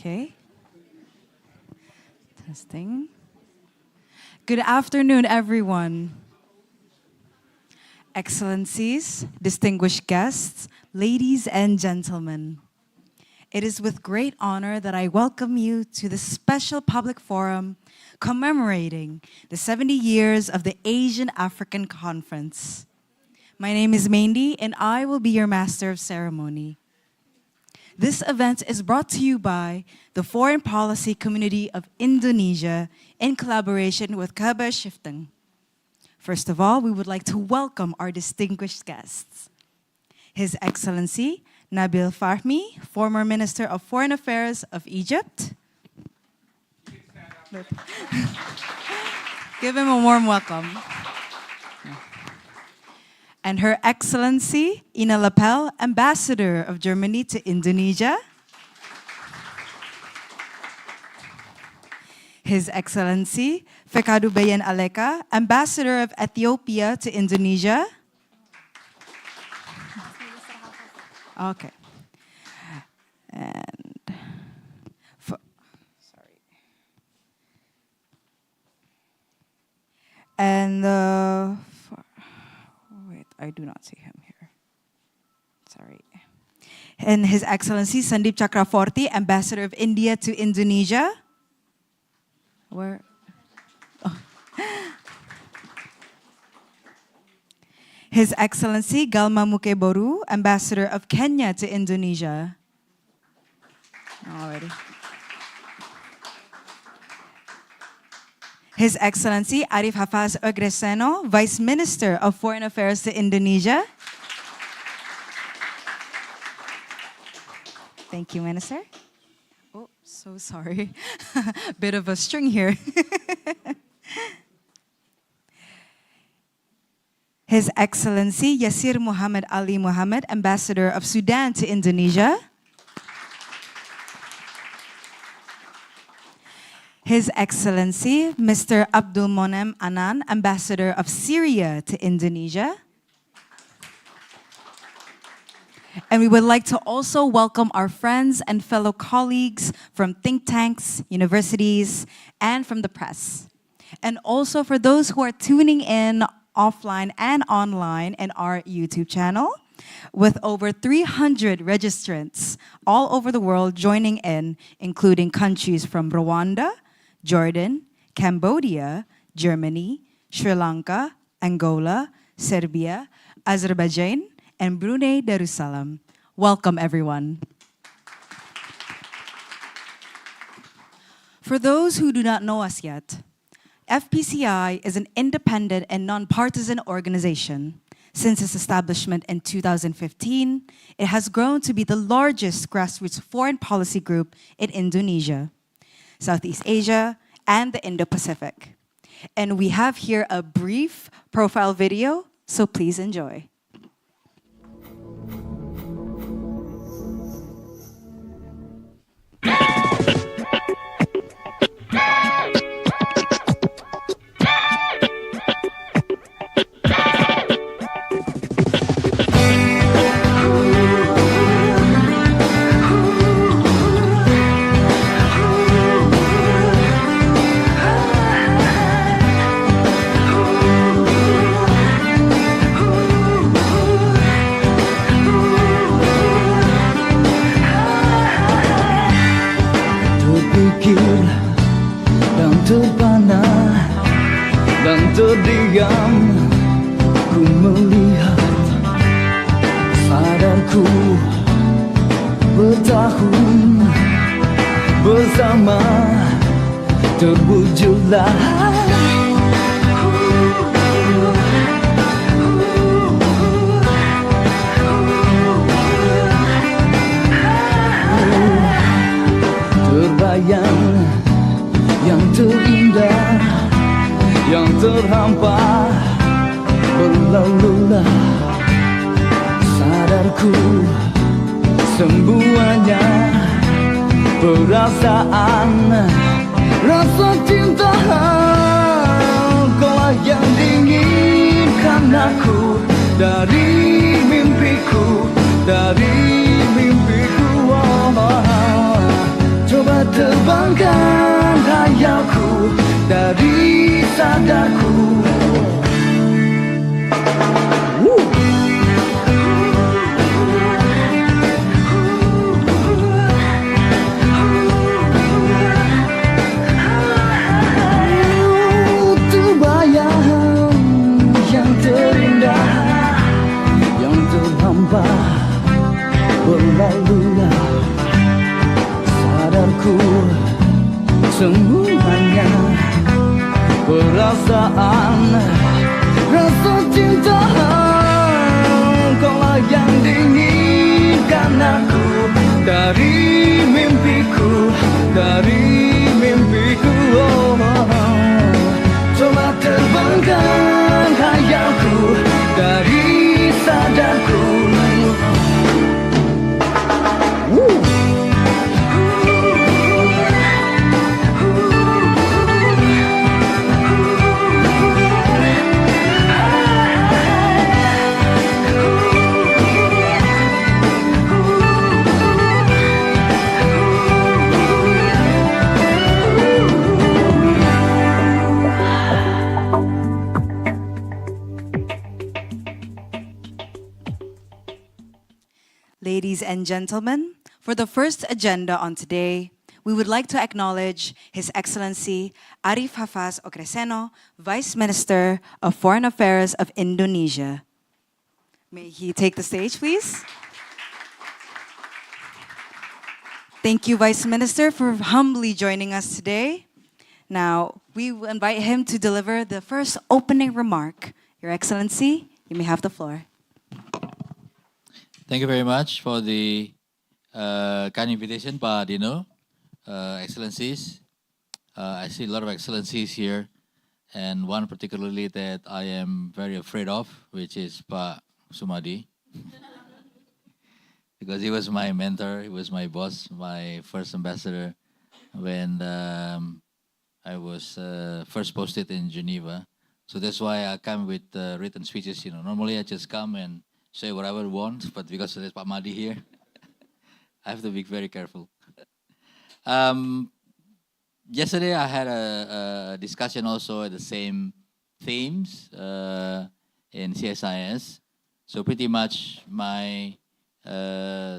Okay. Testing. Good afternoon, everyone. Excellencies, distinguished guests, ladies and gentlemen. It is with great honor that I welcome you to this special public forum commemorating the 70 years of the Asian African Conference. My name is Mandy, and I will be your master of ceremony. This event is brought to you by the Foreign Policy Community of Indonesia in collaboration with Kabar Shifting. First of all, we would like to welcome our distinguished guests. His Excellency Nabil Fahmi, former Minister of Foreign Affairs of Egypt. Give him a warm welcome. And Her Excellency Ina Lapel, Ambassador of Germany to Indonesia. His Excellency Fekadu Bayan Aleka, Ambassador of Ethiopia to Indonesia. Okay. Wait, I do not see him here. Sorry. And His Excellency Sandeep Chakravorty, Ambassador of India to Indonesia. Where? Oh. His Excellency Galma Mukeboru, Ambassador of Kenya to Indonesia. Already. His Excellency Arif Hafaz Ogreseno, Vice Minister of Foreign Affairs to Indonesia. Thank you, Minister. Oh, so sorry. Bit of a string here. His Excellency Yasir Muhammad Ali Muhammad, Ambassador of Sudan to Indonesia. His Excellency Mr. Abdul Monem Anan, Ambassador of Syria to Indonesia. And we would like to also welcome our friends and fellow colleagues from think tanks, universities, and from the press. And also for those who are tuning in offline and online in our YouTube channel, with over 300 registrants all over the world joining in, including countries from Rwanda, Jordan, Cambodia, Germany, Sri Lanka, Angola, Serbia, Azerbaijan, and Brunei Darussalam. Welcome, everyone. For those who do not know us yet, FPCI is an independent and nonpartisan organization. Since its establishment in 2015, it has grown to be the largest grassroots foreign policy group in Indonesia, Southeast Asia, and the Indo-Pacific. And we have here a brief profile video, so please enjoy. Terpana dan terdiam, ku melihat sadarku bertahun bersama terwujudlah terbayang yang terindah, yang terhampar, berlalulah sadarku semuanya, perasaan, rasa cinta, kaulah yang dinginkan aku dari mimpiku, dari mimpiku. Coba cinta, kaulah yang diinginkan aku dari mimpiku, dari mimpiku. Coba terbangkan khayalku dari sadarku. Ladies and gentlemen, for the first agenda on today, we would like to acknowledge His Excellency Arif Hafaz Ocreseno, Vice Minister of Foreign Affairs of Indonesia. May he take the stage, please? Thank you, Vice Minister, for humbly joining us today. Now, we will invite him to deliver the first opening remark. Your Excellency, you may have the floor. Thank you very much for the kind invitation, Pak Dino. Excellencies, I see a lot of excellencies here, and one particularly that I am very afraid of, which is Pak Sumadi. Because he was my mentor, he was my boss, my first ambassador when I was first posted in Geneva. So that's why I come with written speeches. Normally I just come and say whatever I want, but because there's Pak Madi here, I have to be very careful. Yesterday I had a discussion also at the same themes in CSIS. So pretty much my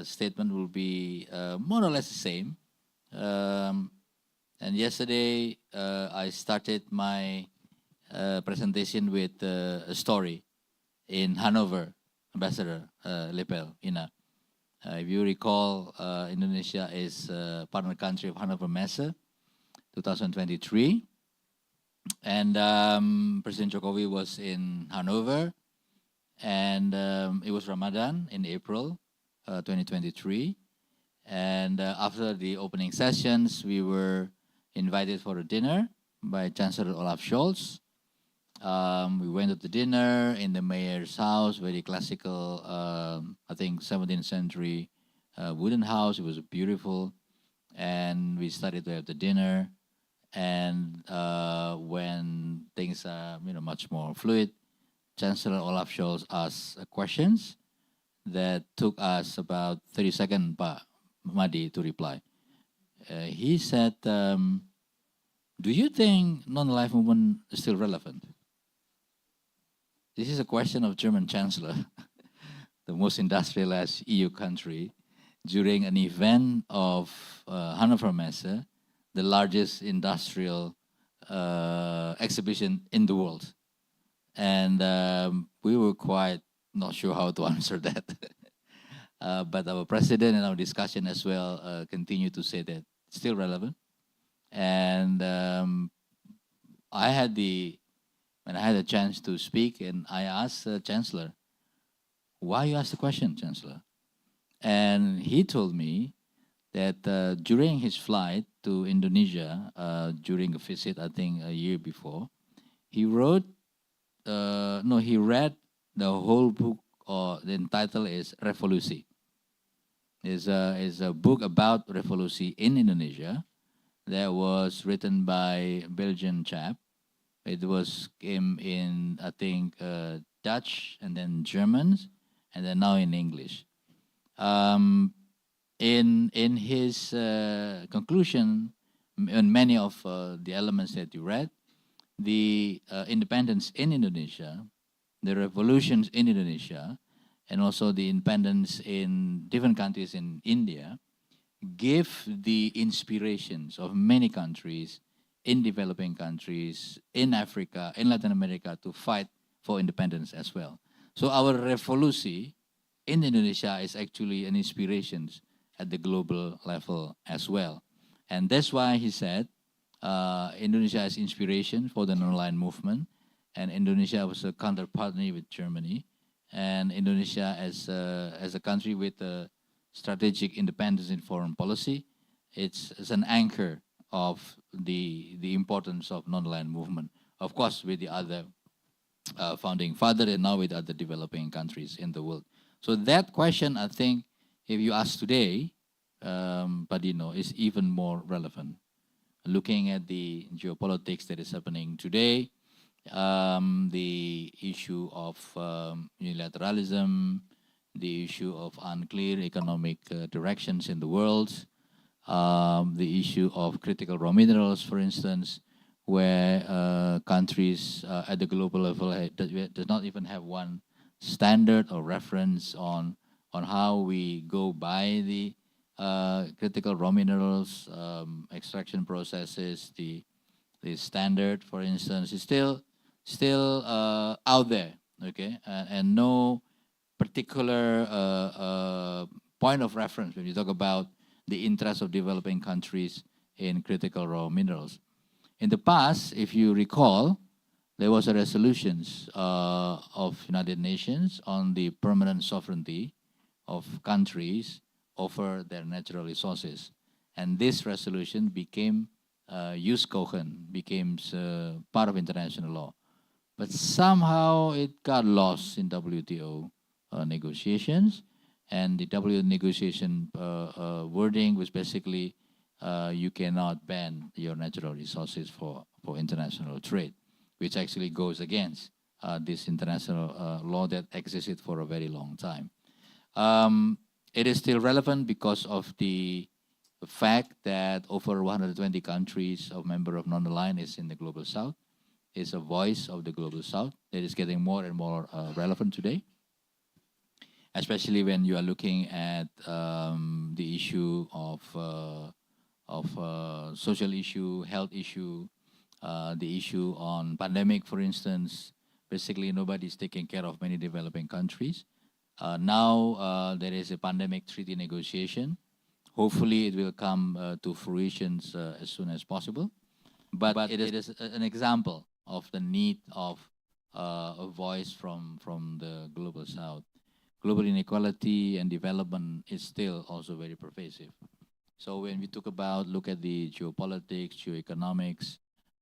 statement will be more or less the same. And yesterday I started my presentation with a story in Hanover. Ambassador Lepel, Ina. If you recall, Indonesia is partner country of Hanover Messe 2023. And President Jokowi was in Hanover. And it was Ramadan in April 2023. And after the opening sessions, we were invited for a dinner by Chancellor Olaf Scholz. We went to the dinner in the mayor's house, very classical, I think 17th century wooden house. It was beautiful. And we started to have the dinner. And when things are much more fluid, Chancellor Olaf Scholz asked questions that took us about 30 seconds, Pak Madi, to reply. He said, do you think non-aligned movement is still relevant? This is a question of German Chancellor, the most industrialized EU country, during an event of Hannover Messe, the largest industrial exhibition in the world. And we were quite not sure how to answer that. But our president and our discussion as well continue to say that it's still relevant. And when I had a chance to speak, and I asked Chancellor, why you asked the question, Chancellor? And he told me that during his flight to Indonesia, during a visit, I think a year before, he read the whole book, or the title is Revolusi. It's a book about revolution in Indonesia that was written by a Belgian chap. It came in, I think, Dutch and then Germans, and then now in English. In his conclusion, on many of the elements that you read, the independence in Indonesia, the revolutions in Indonesia, and also the independence in different countries in India, give the inspirations of many countries in developing countries, in Africa, in Latin America, to fight for independence as well. So our revolution in Indonesia is actually an inspiration at the global level as well. And that's why he said Indonesia is inspiration for the non-aligned movement. and Indonesia was a counterpartner with Germany, and Indonesia as a country with a strategic independence in foreign policy, it's an anchor of the importance of non-aligned movement. Of course, with the other founding father and now with other developing countries in the world. So that question, I think, if you ask today, Padino, is even more relevant. Looking at the geopolitics that is happening today, the issue of unilateralism, the issue of unclear economic directions in the world, the issue of critical raw minerals, for instance, where countries at the global level does not even have one standard or reference on how we go by the critical raw minerals extraction processes. The standard, for instance, is still out there, okay, and no particular point of reference when you talk about the interests of developing countries in critical raw minerals. In the past, if you recall, there was a resolutions of United Nations on the permanent sovereignty of countries over their natural resources. And this resolution became jus cogens, became part of international law. But somehow it got lost in WTO negotiations, and the WTO negotiation wording was basically you cannot ban your natural resources for international trade, which actually goes against this international law that existed for a very long time. It is still relevant because of the fact that over 120 countries of member of non-aligned is in the Global South. It's a voice of the Global South that is getting more and more relevant today, especially when you are looking at the issue of social issue, health issue, the issue on pandemic, for instance. Basically, nobody's taking care of many developing countries. Now there is a pandemic treaty negotiation. Hopefully, it will come to fruition as soon as possible. But it is an example of the need of a voice from the Global South. Global inequality and development is still also very pervasive. So when we look at the geopolitics, geoeconomics,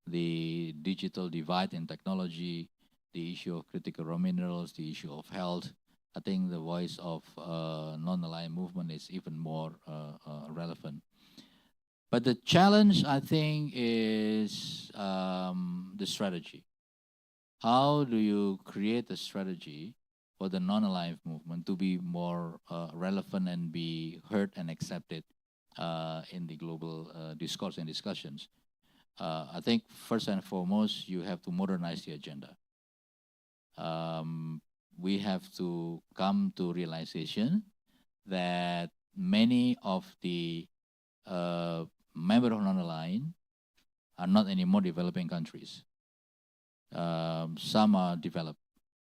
the digital divide in technology, the issue of critical raw minerals, the issue of health, I think the voice of non-aligned movement is even more relevant. But the challenge, I think, is the strategy. How do you create a strategy for the non-aligned movement to be more relevant and be heard and accepted in the global discourse and discussions? I think first and foremost, you have to modernize the agenda. We have to come to realization that many of the members of non-aligned are not anymore developing countries. Some are developed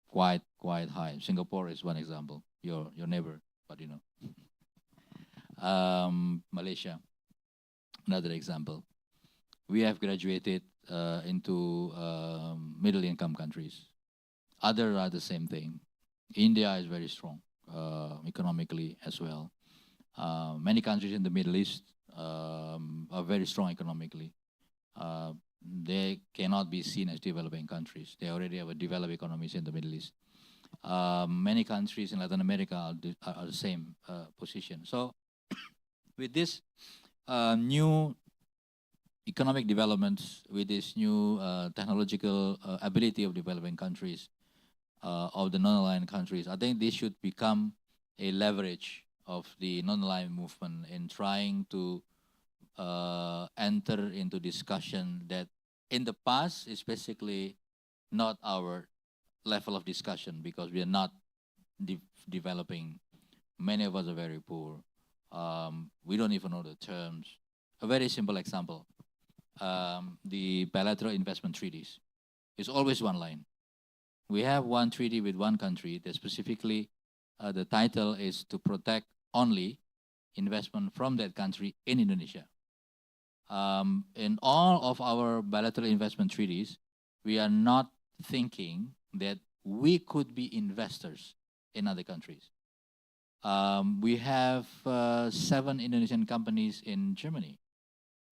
quite high. Singapore is one example. Your neighbor, but you know. Malaysia, another example. We have graduated into middle income countries. Others are the same thing. India is very strong economically as well. Many countries in the Middle East are very strong economically. They cannot be seen as developing countries. They already have a developed economies in the Middle East. Many countries in Latin America are the same position. So with this new economic developments, with this new technological ability of developing countries, of the non-aligned countries, I think this should become a leverage of the non-aligned movement in trying to enter into discussion that in the past is basically not our level of discussion because we are not developing. Many of us are very poor. We don't even know the terms. A very simple example, the bilateral investment treaties. It's always one line. We have one treaty with one country that specifically the title is to protect only investment from that country in Indonesia. In all of our bilateral investment treaties, we are not thinking that we could be investors in other countries. We have 7 Indonesian companies in Germany,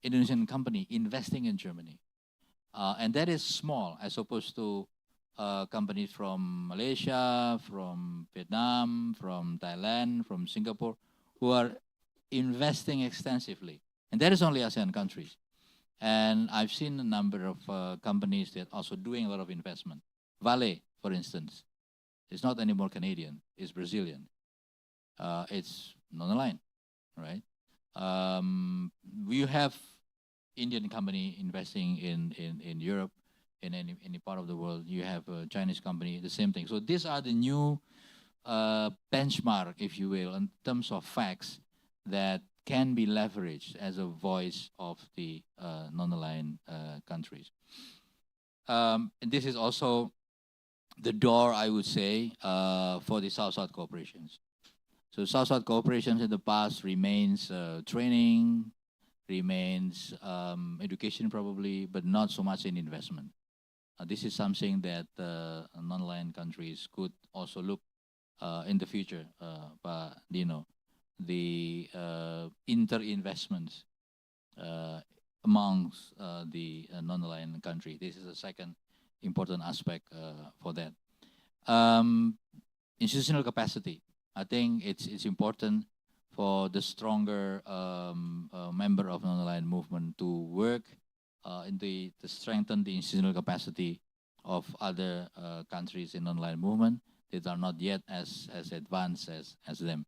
Indonesian company investing in Germany. And that is small as opposed to companies from Malaysia, from Vietnam, from Thailand, from Singapore, who are investing extensively. And that is only ASEAN countries. And I've seen a number of companies that are also doing a lot of investment. Vale, for instance, is not anymore Canadian, it's Brazilian. It's non-aligned, right? We have Indian company investing in Europe, in any part of the world. You have a Chinese company, the same thing. So these are the new benchmark, if you will, in terms of facts that can be leveraged as a voice of the non-aligned countries. And this is also the door, I would say, for the South-South cooperations. So South-South cooperations in the past remains training, remains education probably, but not so much in investment. This is something that non-aligned countries could also look in the future, Pak Dino, the inter-investments amongst the non-aligned country. This is the second important aspect for that. Institutional capacity. I think it's important for the stronger member of non-aligned movement to work to strengthen the institutional capacity of other countries in non-aligned movement that are not yet as advanced as them.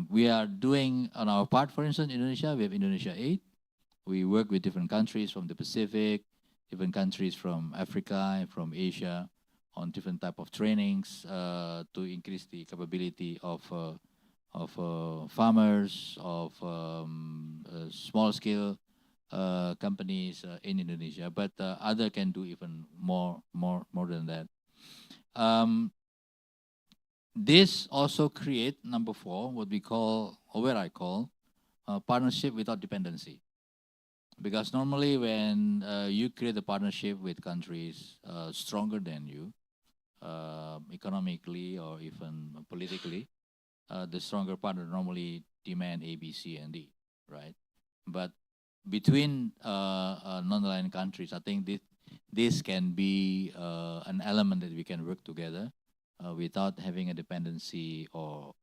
We are doing on our part, for instance, Indonesia, we have Indonesia 8. We work with different countries from the Pacific, different countries from Africa and from Asia on different type of trainings to increase the capability of farmers, of small-scale companies in Indonesia. But other can do even more than that. This also create number 4, what we call, or what I call, partnership without dependency. Because normally when you create a partnership with countries stronger than you, economically or even politically, the stronger partner normally demand A, B, C, and D, right? But between non-aligned countries, I think this can be an element that we can work together without having a dependency or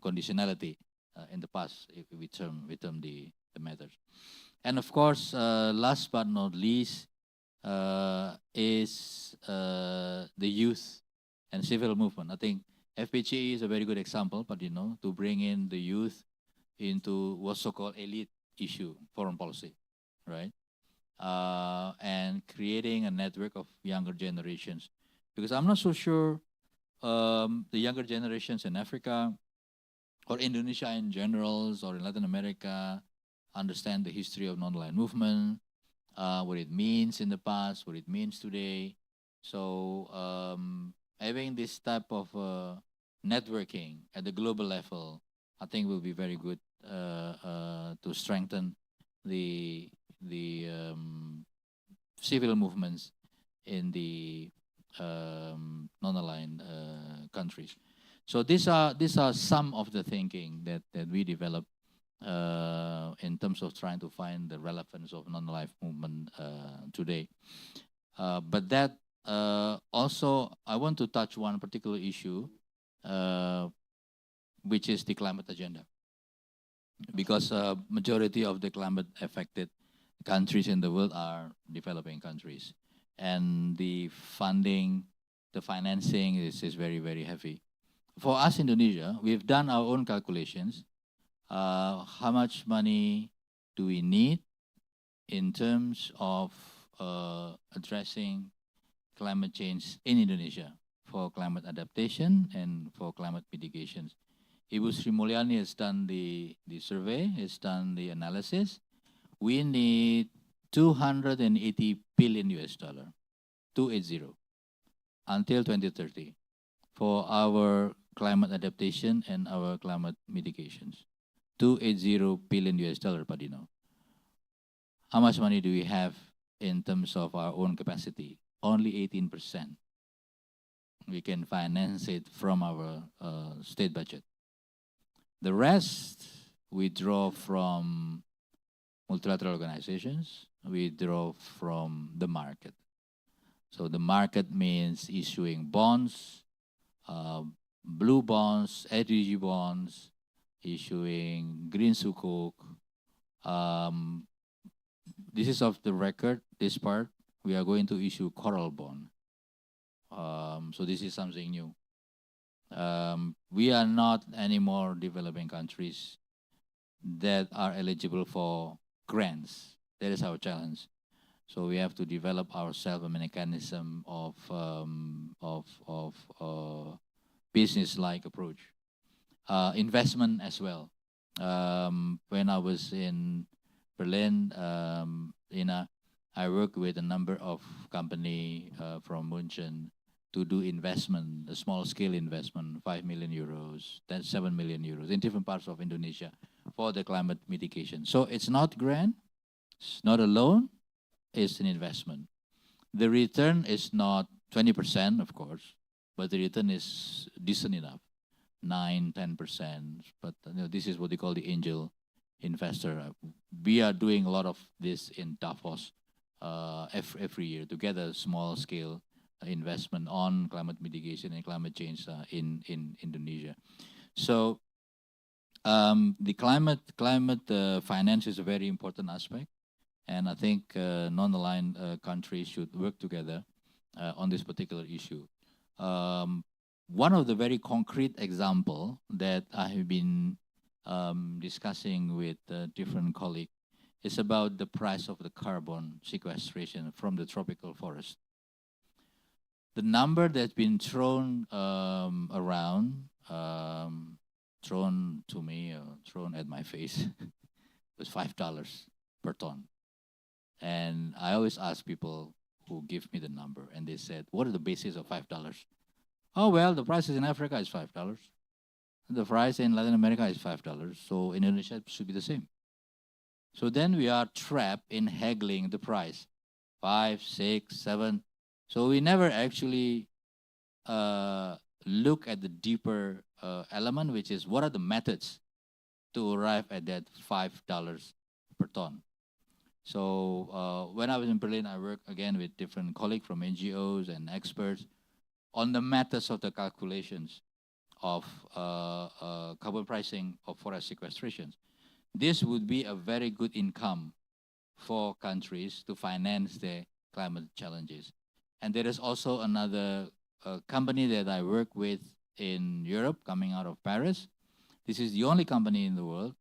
conditionality in the past, if we term the matters. And of course, last but not least, is the youth and civil movement. I think FPCE is a very good example, but to bring in the youth into what's so-called elite issue, foreign policy, right? And creating a network of younger generations. Because I'm not so sure the younger generations in Africa or Indonesia in general or in Latin America understand the history of non-aligned movement, what it means in the past, what it means today. So having this type of networking at the global level, I think will be very good to strengthen the civil movements in the non-aligned countries. So these are some of the thinking that we developed in terms of trying to find the relevance of non-aligned movement today. But that also, I want to touch one particular issue, which is the climate agenda. Because majority of the climate affected countries in the world are developing countries. And the funding, the financing is very, very heavy. For us, Indonesia, we've done our own calculations. How much money do we need in terms of addressing climate change in Indonesia for climate adaptation and for climate mitigations? Ibu Sri Mulyani has done the survey, has done the analysis. We need 280 billion US dollar, 280, until 2030 for our climate adaptation and our climate mitigations. 280 billion US dollar, Padino. How much money do we have in terms of our own capacity? only 18%. We can finance it from our state budget. The rest we draw from multilateral organizations, we draw from the market. So the market means issuing bonds, blue bonds, SDG bonds, issuing green sukuk. This is off the record, this part. We are going to issue coral bond. So this is something new. We are not anymore developing countries that are eligible for grants. That is our challenge. So we have to develop ourselves a mechanism of business-like approach. Investment as well. When I was in Berlin, I worked with a number of company from München to do investment, a small-scale investment, 5 million euros, then 7 million euros in different parts of Indonesia for the climate mitigation. So it's not grant, it's not a loan, it's an investment. The return is not 20%, of course, but the return is decent enough, 9, 10%. But this is what they call the angel investor. We are doing a lot of this in Davos every year to get a small-scale investment on climate mitigation and climate change in Indonesia. So the climate finance is a very important aspect, and I think non-aligned countries should work together on this particular issue. One of the very concrete example that I have been discussing with different colleagues is about the price of the carbon sequestration from the tropical forest. The number that's been thrown around, thrown to me, thrown at my face, was $5 per ton. And I always ask people who give me the number, and they said, what are the basis of $5? Oh, well, the prices in Africa is $5. The price in Latin America is $5. So in Indonesia, it should be the same. So then we are trapped in haggling the price, 5, 6, 7. So we never actually look at the deeper element, which is what are the methods to arrive at that $5 per ton. So when I was in Berlin, I worked again with different colleagues from NGOs and experts on the methods of the calculations of carbon pricing of forest sequestrations. This would be a very good income for countries to finance their climate challenges. And there is also another company that I work with in Europe, coming out of Paris. This is the only company in the world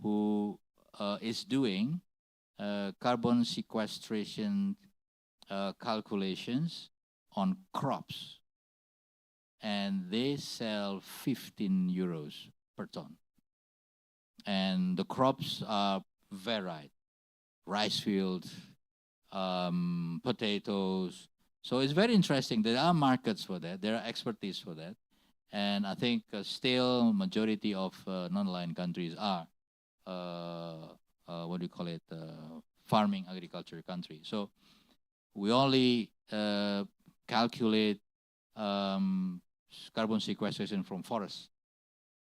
who is doing carbon sequestration calculations on crops. And they sell 15 euros per ton. And the crops are varied. Rice fields, potatoes. So it's very interesting. There are markets for that. There are expertise for that. And I think still majority of non-aligned countries are, what do you call it, farming agriculture countries. So we only calculate carbon sequestration from forests,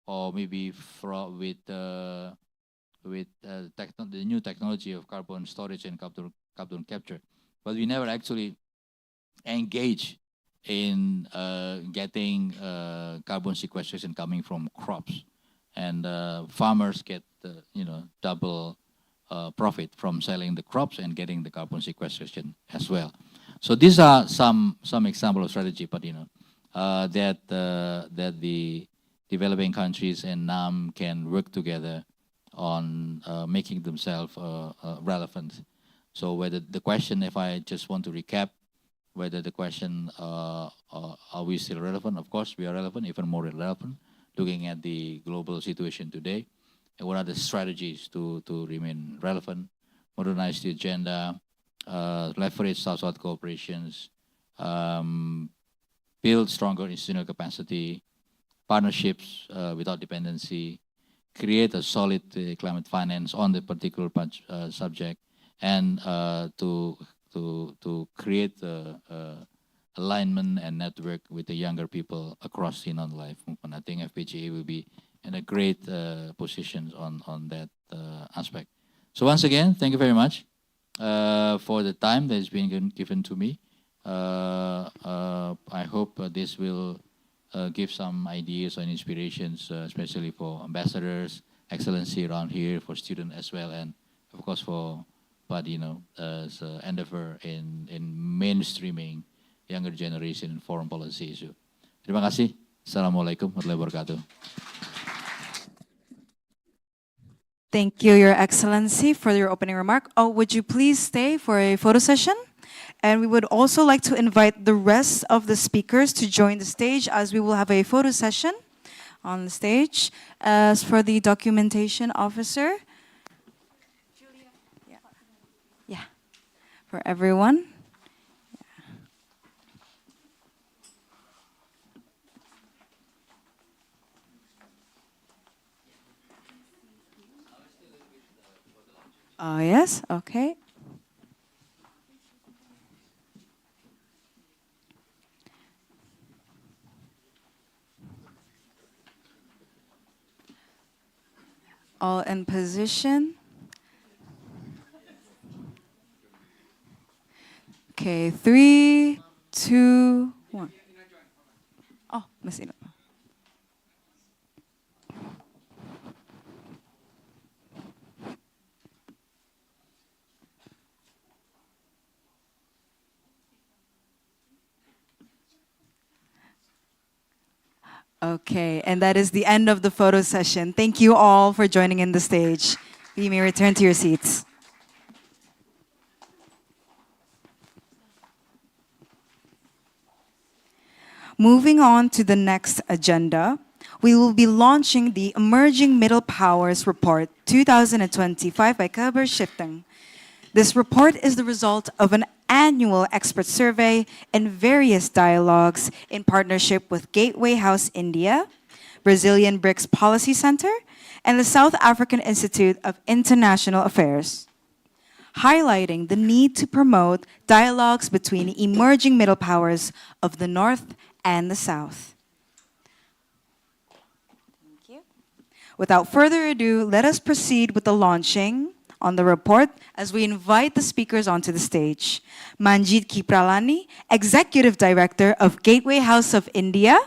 or maybe with the new technology of carbon storage and carbon capture. But we never actually engage in getting carbon sequestration coming from crops, and farmers get double profit from selling the crops and getting the carbon sequestration as well. So these are some example of strategy, but that the developing countries and NAM can work together on making themselves relevant. So whether the question, if I just want to recap, whether the question, are we still relevant? Of course, we are relevant, even more relevant, looking at the global situation today. And what are the strategies to remain relevant, modernize the agenda, leverage South-South cooperations, build stronger institutional capacity, partnerships without dependency, create a solid climate finance on the particular subject, and to to create alignment and network with the younger people across the non-life movement. I think FPGA will be in a great position on that aspect. So once again, thank you very much for the time that has been given to me. I hope this will give some ideas and inspirations, especially for ambassadors, excellency around here, for students as well, and of course for Padino's endeavor in mainstreaming younger generation in foreign policy issue. Terima kasih. Assalamualaikum warahmatullahi wabarakatuh. Thank you, Your Excellency, for your opening remark. Oh, would you please stay for a photo session? And we would also like to invite the rest of the speakers to join the stage, as we will have a photo session on the stage. As for the documentation officer, yeah, for everyone. Oh, yes, okay. All in position. Okay, 3, 2, 1. Oh, Miss Ina. Okay, and that is the end of the photo session. Thank you all for joining in the stage. You may return to your seats. Moving on to the next agenda, we will be launching the Emerging Middle Powers Report 2025 by Kaber Shifting. This report is the result of an annual expert survey and various dialogues in partnership with Gateway House India, Brazilian BRICS Policy Center, and the South African Institute of International Affairs, highlighting the need to promote dialogues between emerging middle powers of the North and the South. Thank you. Without further ado, let us proceed with the launching on the report as we invite the speakers onto the stage. Manjit Kipralani, Executive Director of Gateway House of India.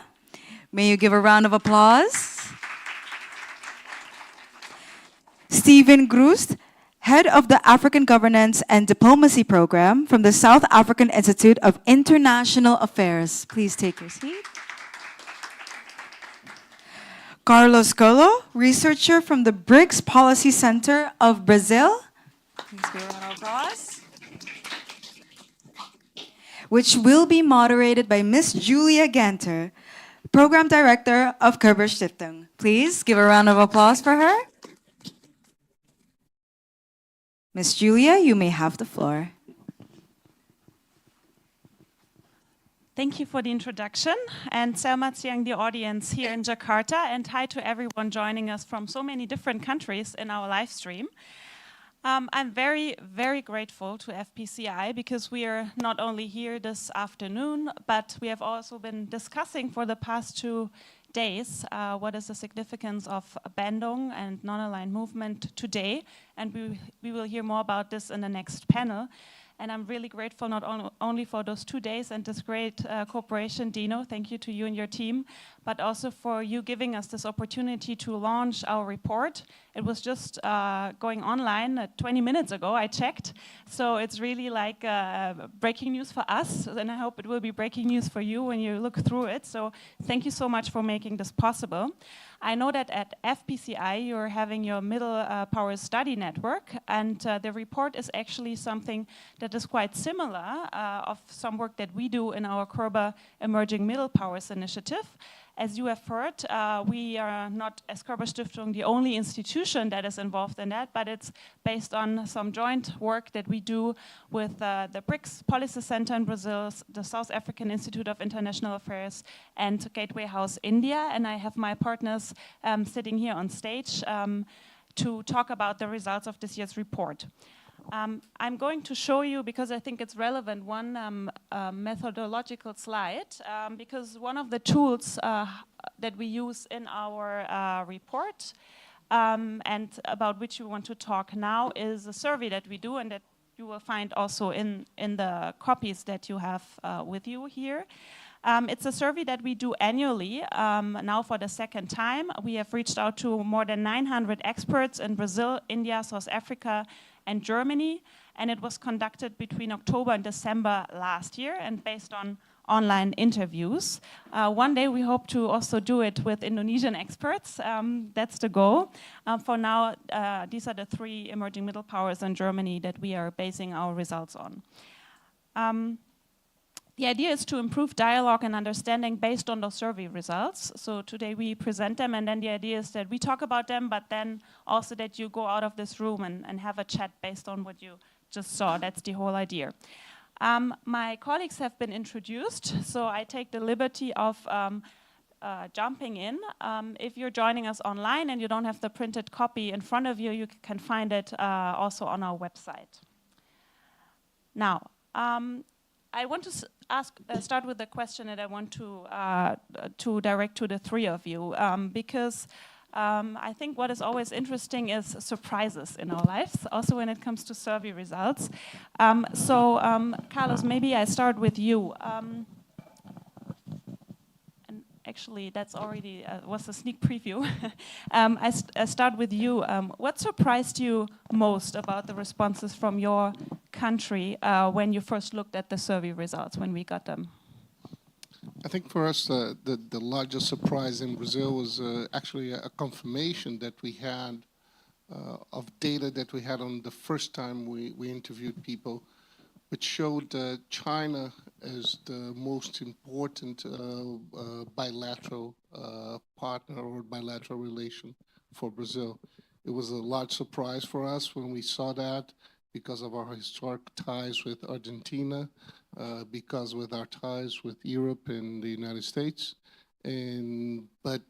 May you give a round of applause. Stephen Groost, Head of the African Governance and Diplomacy Program from the South African Institute of International Affairs. Please take your seat. Carlos Colo, researcher from the BRICS Policy Center of Brazil. Please give a round of applause. Which will be moderated by Miss Julia Ganter, Program Director of Kaber Stiftung. Please give a round of applause for her. Miss Julia, you may have the floor. Thank you for the introduction, and selamat siang the audience here in Jakarta, and hi to everyone joining us from so many different countries in our live stream. I'm very, very grateful to FPCI because we are not only here this afternoon, but we have also been discussing for the past 2 days what is the significance of Bandung and non-aligned movement today, and we will hear more about this in the next panel. And I'm really grateful not only for those 2 days and this great cooperation, Dino, thank you to you and your team, but also for you giving us this opportunity to launch our report. It was just going online 20 minutes ago, I checked. So it's really like breaking news for us, and I hope it will be breaking news for you when you look through it. So thank you so much for making this possible. I know that at FPCI you're having your Middle Powers Study Network, and the report is actually something that is quite similar of some work that we do in our Kerber Emerging Middle Powers Initiative. As you have heard, we are not, as Kerber Stiftung, the only institution that is involved in that, but it's based on some joint work that we do with the BRICS Policy Center in Brazil, the South African Institute of International Affairs, and Gateway House India. And I have my partners sitting here on stage to talk about the results of this year's report. I'm going to show you, because I think it's relevant, one methodological slide, because one of the tools that we use in our report and about which we want to talk now is a survey that we do and that you will find also in the copies that you have with you here. It's a survey that we do annually, now for the second time. We have reached out to more than 900 experts in Brazil, India, South Africa, and Germany, and it was conducted between October and December last year and based on online interviews. One day we hope to also do it with Indonesian experts. That's the goal. For now, these are the 3 emerging middle powers in Germany that we are basing our results on. The idea is to improve dialogue and understanding based on those survey results. So today we present them, and then the idea is that we talk about them, but then also that you go out of this room and have a chat based on what you just saw. That's the whole idea. My colleagues have been introduced, so I take the liberty of jumping in. If you're joining us online and you don't have the printed copy in front of you, you can find it also on our website. Now, I want to start with a question that I want to direct to the 3 of you, because I think what is always interesting is surprises in our lives, also when it comes to survey results. Carlos, maybe I start with you. And actually, that's already was a sneak preview. I start with you. What surprised you most about the responses from your country when you first looked at the survey results, when we got them? I think for us, the largest surprise in Brazil was actually a confirmation that we had of data that we had on the first time we interviewed people, which showed China as the most important bilateral partner or bilateral relation for Brazil. It was a large surprise for us when we saw that, because of our historic ties with Argentina, because with our ties with Europe and the United States, but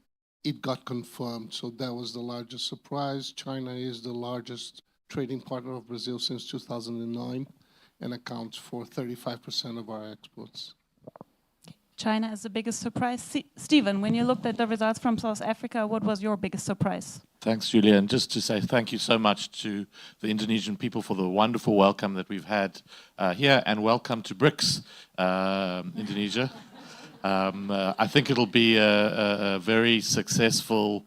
it got confirmed. So that was the largest surprise. China is the largest trading partner of Brazil since 2009 and accounts for 35% of our exports. China is the biggest surprise. Stephen, when you looked at the results from South Africa, what was your biggest surprise? Thanks, Julia. And just to say thank you so much to the Indonesian people for the wonderful welcome that we've had here, and welcome to BRICS, Indonesia. I think it'll be a very successful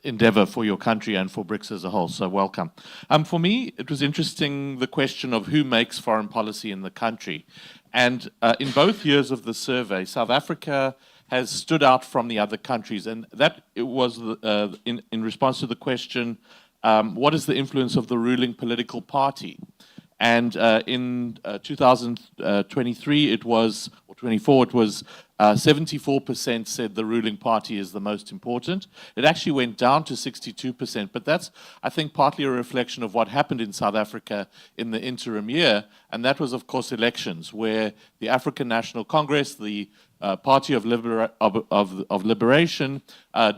endeavor for your country and for BRICS as a whole, so welcome. For me, it was interesting, the question of who makes foreign policy in the country. And in both years of the survey, South Africa has stood out from the other countries, and that it was in response to the question, what is the influence of the ruling political party? And in 2023, it was, or 24, it was 74% said the ruling party is the most important. It actually went down to 62%, but that's, I think, partly a reflection of what happened in South Africa in the interim year, and that was, of course, elections, where the African National Congress, the Party of Liberation,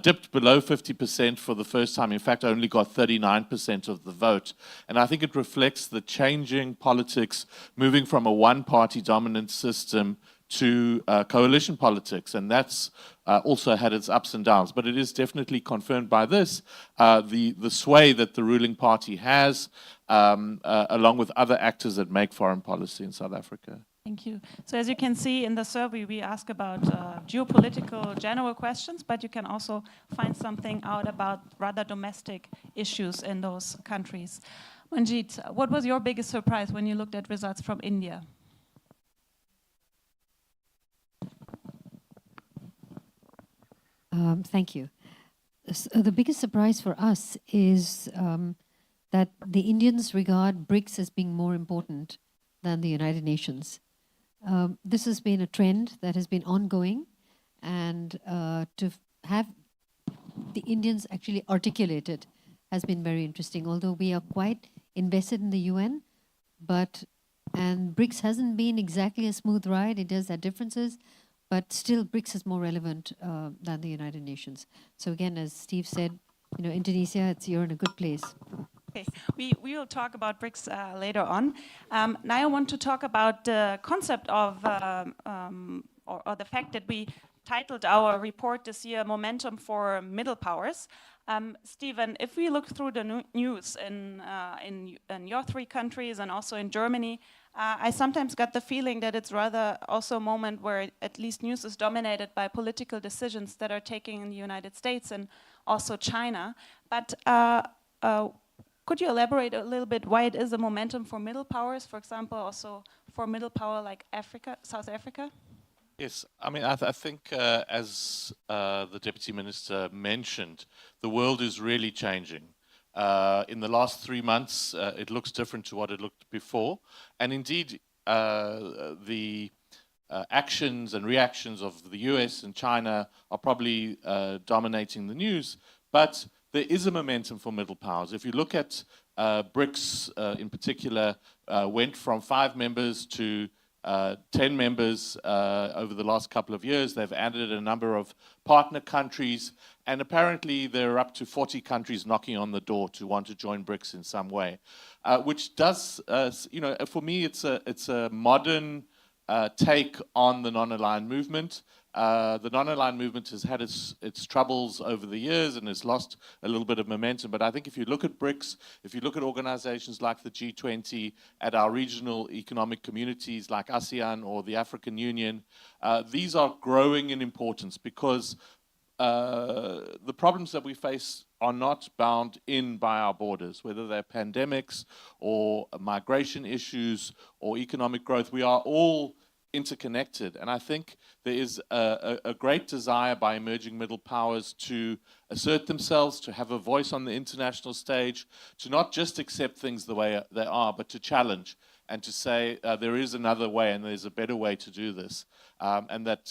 dipped below 50% for the first time. In fact, only got 39% of the vote. And I think it reflects the changing politics, moving from a one-party dominant system to coalition politics, and that's also had its ups and downs. But it is definitely confirmed by this, the sway that the ruling party has, along with other actors that make foreign policy in South Africa. Thank you. So as you can see in the survey, we ask about geopolitical general questions, but you can also find something out about rather domestic issues in those countries. Manjit, what was your biggest surprise when you looked at results from India? Thank you. The biggest surprise for us is that the Indians regard BRICS as being more important than the United Nations. This has been a trend that has been ongoing, and to have the Indians actually articulate it has been very interesting. Although we are quite invested in the UN, and BRICS hasn't been exactly a smooth ride. It does have differences, but still BRICS is more relevant than the United Nations. So again, as Steve said, Indonesia, you're in a good place. Okay, we will talk about BRICS later on. Now I want to talk about the concept of, or the fact that we titled our report this year, Momentum for Middle Powers. Stephen, if we look through the news in your three countries and also in Germany, I sometimes got the feeling that it's rather also a moment where at least news is dominated by political decisions that are taken in the United States and also China. But could you elaborate a little bit why it is a momentum for middle powers, for example, also for middle power like Africa, South Africa? Yes, I mean, I think as the Deputy Minister mentioned, the world is really changing. In the last 3 months, it looks different to what it looked before. And indeed, the actions and reactions of the US and China are probably dominating the news. But there is a momentum for middle powers. If you look at BRICS in particular, went from 5 members to 10 members over the last couple of years. They've added a number of partner countries, and apparently there are up to 40 countries knocking on the door to want to join BRICS in some way, which does, you know, for me, it's a modern take on the non-aligned movement. The non-aligned movement has had its troubles over the years and has lost a little bit of momentum. But I think if you look at BRICS, if you look at organizations like the G20, at our regional economic communities like ASEAN or the African Union, these are growing in importance because the problems that we face are not bound in by our borders, whether they're pandemics or migration issues or economic growth. We are all interconnected, and I think there is a great desire by emerging middle powers to assert themselves, to have a voice on the international stage, to not just accept things the way they are, but to challenge and to say there is another way and there's a better way to do this, and that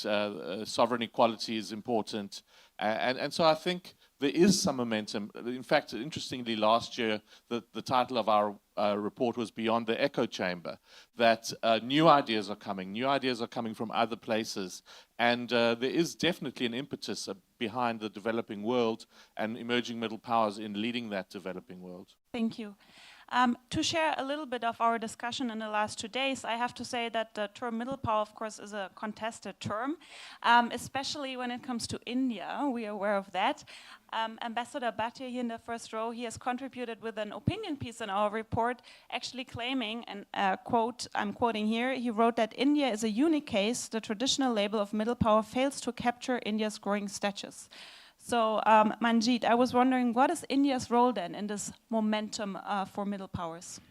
sovereign equality is important. And so I think there is some momentum. In fact, interestingly, last year, the title of our report was Beyond the Echo Chamber, that new ideas are coming from other places. And there is definitely an impetus behind the developing world and emerging middle powers in leading that developing world. Thank you. To share a little bit of our discussion in the last 2 days, I have to say that the term middle power, of course, is a contested term, especially when it comes to India. We are aware of that. Ambassador Bhatia here in the first row, he has contributed with an opinion piece in our report, actually claiming, and quote, I'm quoting here, he wrote that India is a unique case. The traditional label of middle power fails to capture India's growing status. So, Manjeet, I was wondering, what is India's role then in this momentum for middle powers?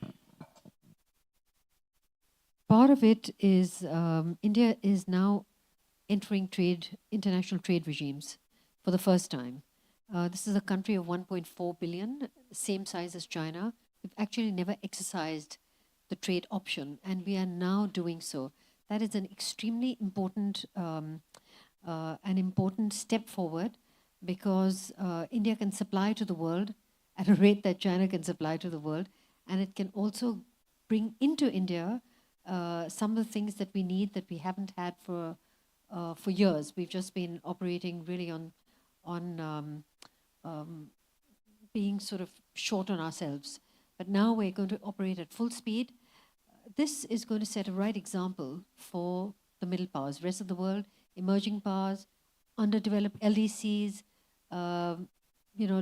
Part of it is India is now entering international trade regimes for the first time. This is a country of 1.4 billion, same size as China. We've actually never exercised the trade option, and we are now doing so. That is an extremely important, step forward, because India can supply to the world at a rate that China can supply to the world, and it can also bring into India some of the things that we need that we haven't had for years. We've just been operating really on being sort of short on ourselves. But now we're going to operate at full speed. This is going to set a right example for the middle powers, rest of the world, emerging powers, underdeveloped LDCs,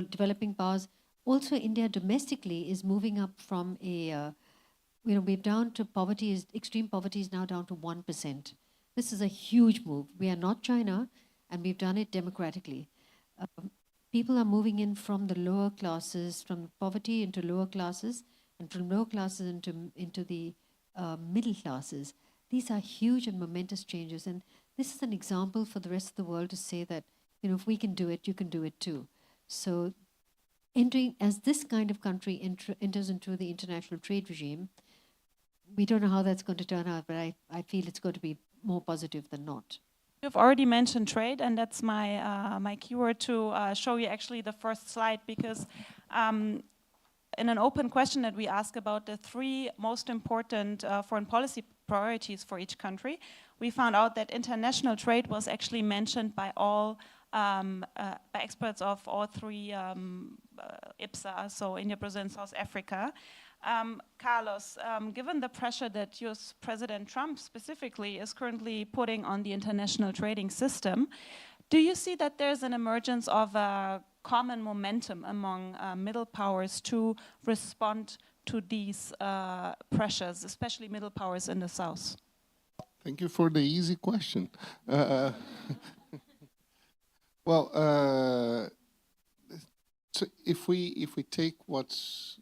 developing powers. Also, India domestically is moving up from we're down to poverty, extreme poverty is now down to 1%. This is a huge move. We are not China, and we've done it democratically. People are moving in from the lower classes, from poverty into lower classes, and from lower classes into the middle classes. These are huge and momentous changes, and this is an example for the rest of the world to say that, if we can do it, you can do it too. So entering, as this kind of country enters into the international trade regime, we don't know how that's going to turn out, but I feel it's going to be more positive than not. You've already mentioned trade, and that's my keyword to show you actually the first slide, because in an open question that we ask about the 3 most important foreign policy priorities for each country, we found out that international trade was actually mentioned by all by experts of all 3 IPSA, so India, Brazil, and South Africa. Carlos, given the pressure that US President Trump specifically is currently putting on the international trading system, do you see that there's an emergence of a common momentum among middle powers to respond to these pressures, especially middle powers in the South? Thank you for the easy question. Well, so if we take what's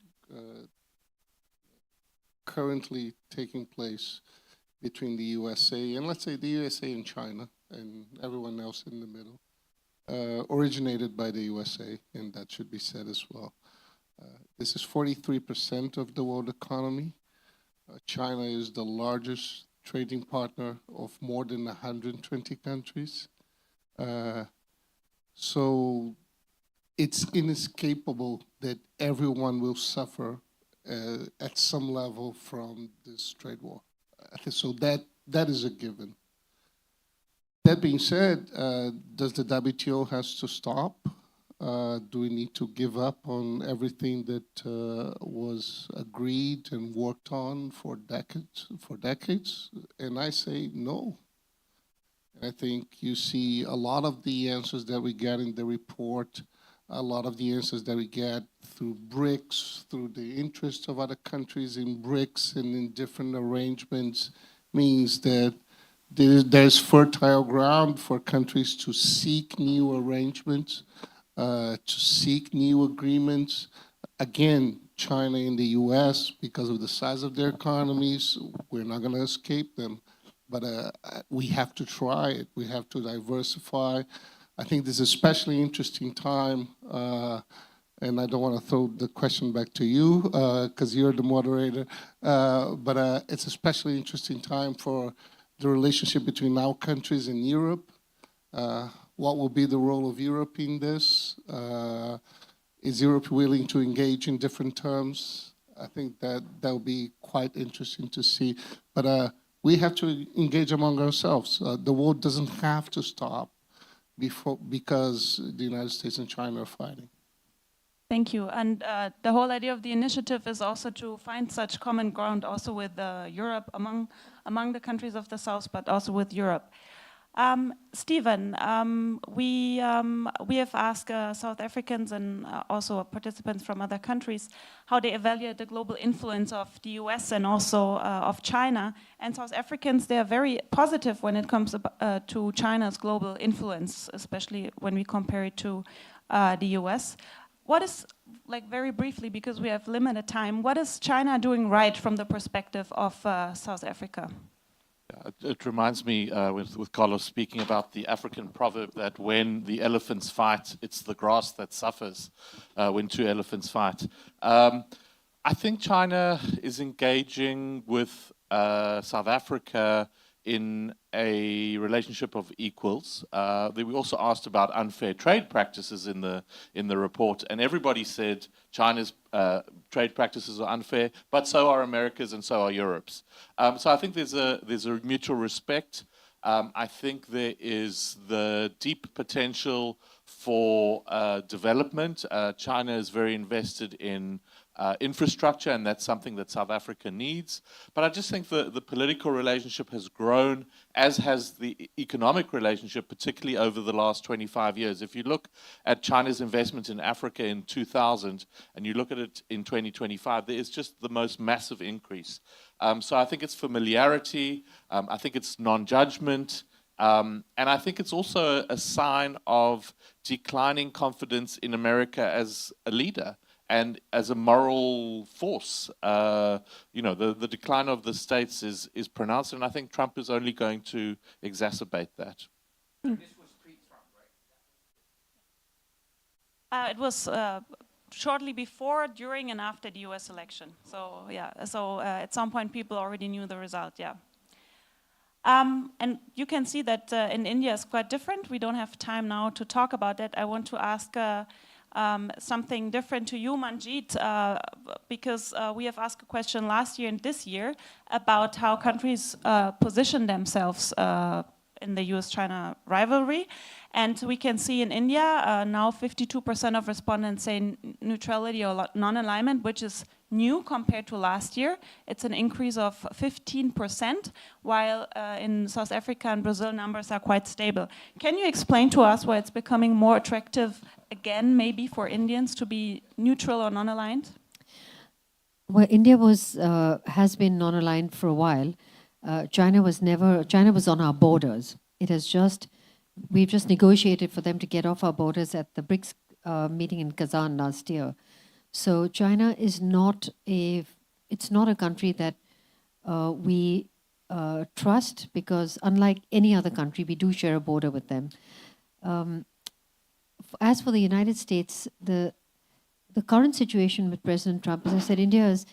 currently taking place between the USA and, let's say, the USA and China and everyone else in the middle, originated by the USA, and that should be said as well. This is 43% of the world economy. China is the largest trading partner of more than 120 countries. So it's inescapable that everyone will suffer at some level from this trade war. So that is a given. That being said, does the WTO has to stop? Do we need to give up on everything that was agreed and worked on for decades? And I say no. I think you see a lot of the answers that we get in the report, a lot of the answers that we get through BRICS, through the interest of other countries in BRICS and in different arrangements, means that there's fertile ground for countries to seek new arrangements, to seek new agreements. Again, China and the US, because of the size of their economies, we're not going to escape them. But we have to try it. We have to diversify. I think this is an especially interesting time, and I don't want to throw the question back to you because you're the moderator, but it's an especially interesting time for the relationship between our countries and Europe. What will be the role of Europe in this? Is Europe willing to engage in different terms? I think that will be quite interesting to see. But we have to engage among ourselves. The world doesn't have to stop because the United States and China are fighting. Thank you. And the whole idea of the initiative is also to find such common ground also with Europe, among the countries of the South, but also with Europe. Stephen, we have asked South Africans and also participants from other countries how they evaluate the global influence of the US and also of China. And South Africans, they are very positive when it comes to China's global influence, especially when we compare it to the US. What is, like very briefly, because we have limited time, what is China doing right from the perspective of South Africa? It reminds me, with Carlos speaking about the African proverb that when the elephants fight, it's the grass that suffers when two elephants fight. I think China is engaging with South Africa in a relationship of equals. We also asked about unfair trade practices in the report, and everybody said China's trade practices are unfair, but so are America's and so are Europe's. So I think there's a mutual respect. I think there is the deep potential for development. China is very invested in infrastructure, and that's something that South Africa needs. But I just think the political relationship has grown, as has the economic relationship, particularly over the last 25 years. If you look at China's investment in Africa in 2000, and you look at it in 2025, there is just the most massive increase. So I think it's familiarity, I think it's non-judgment, and I think it's also a sign of declining confidence in America as a leader and as a moral force. You know, the decline of the states is pronounced, and I think Trump is only going to exacerbate that. This was pre-Trump, right? It was shortly before, during, and after the US election. So yeah, so at some point people already knew the result, yeah. And you can see that in India it's quite different. We don't have time now to talk about that. I want to ask something different to you, Manjit, because we have asked a question last year and this year about how countries position themselves in the US-China rivalry. And we can see in India now 52% of respondents say neutrality or non-alignment, which is new compared to last year. It's an increase of 15%, while in South Africa and Brazil numbers are quite stable. Can you explain to us why it's becoming more attractive again, maybe for Indians to be neutral or non-aligned? Well, India has been non-aligned for a while. China was on our borders. We've just negotiated for them to get off our borders at the BRICS meeting in Kazan last year. So China is not a country that we trust, because unlike any other country, we do share a border with them. As for the United States, the current situation with President Trump, as I said, India's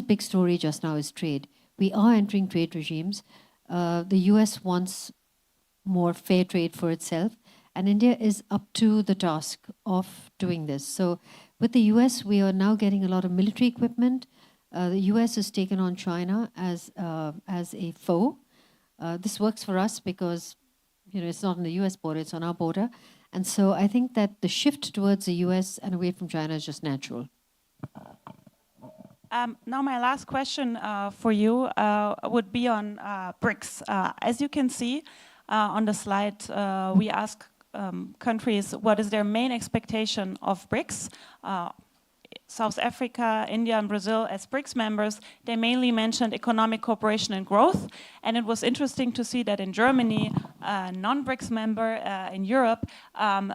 big story just now is trade. We are entering trade regimes. The US wants more fair trade for itself, and India is up to the task of doing this. So with the US, we are now getting a lot of military equipment. The US has taken on China as a foe. This works for us because it's not on the US border, it's on our border. And so I think that the shift towards the US and away from China is just natural. Now my last question for you would be on BRICS. As you can see on the slide, we ask countries what is their main expectation of BRICS. South Africa, India, and Brazil as BRICS members, they mainly mentioned economic cooperation and growth. And it was interesting to see that in Germany, a non-BRICS member in Europe,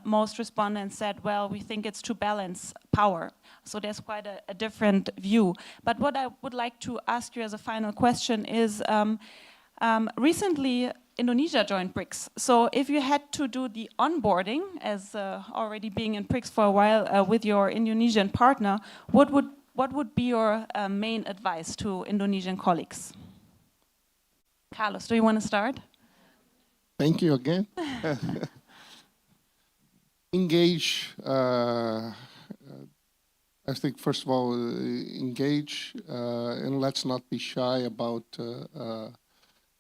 most respondents said, well, we think it's to balance power. So there's quite a different view. But what I would like to ask you as a final question is, recently Indonesia joined BRICS. So if you had to do the onboarding, as already being in BRICS for a while with your Indonesian partner, what would be your main advice to Indonesian colleagues? Carlos, do you want to start? Thank you again. Engage. I think, first of all, engage, and let's not be shy about,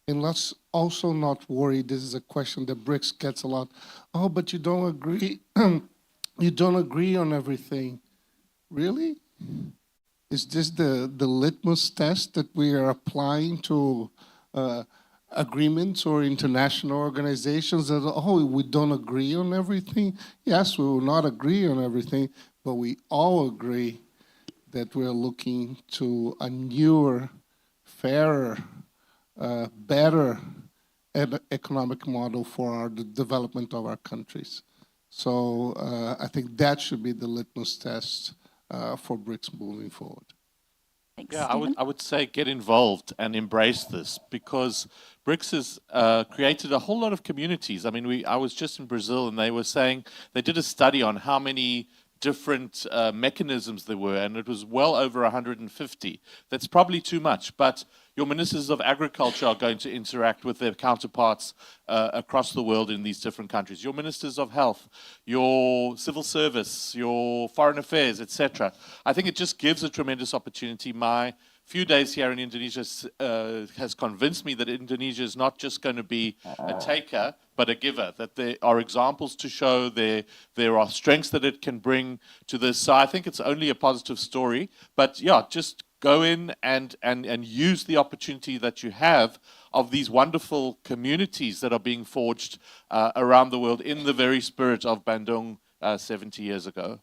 and let's also not worry. This is a question that BRICS gets a lot. Oh, but you don't agree. You don't agree on everything. Really? Is this the litmus test that we are applying to agreements or international organizations that, oh, we don't agree on everything? Yes, we will not agree on everything, but we all agree that we're looking to a newer, fairer, better economic model for the development of our countries. So I think that should be the litmus test for BRICS moving forward. Thanks, Yeah, Stephen. I would say get involved and embrace this, because BRICS has created a whole lot of communities. I mean, I was just in Brazil, and they were saying they did a study on how many different mechanisms there were, and it was well over 150. That's probably too much, but your ministers of agriculture are going to interact with their counterparts across the world in these different countries. Your ministers of health, your civil service, your foreign affairs, etc. I think it just gives a tremendous opportunity. My few days here in Indonesia has convinced me that Indonesia is not just going to be a taker, but a giver, that there are examples to show, there are strengths that it can bring to this. So I think it's only a positive story. But yeah, just go in and use the opportunity that you have of these wonderful communities that are being forged around the world in the very spirit of Bandung 70 years ago.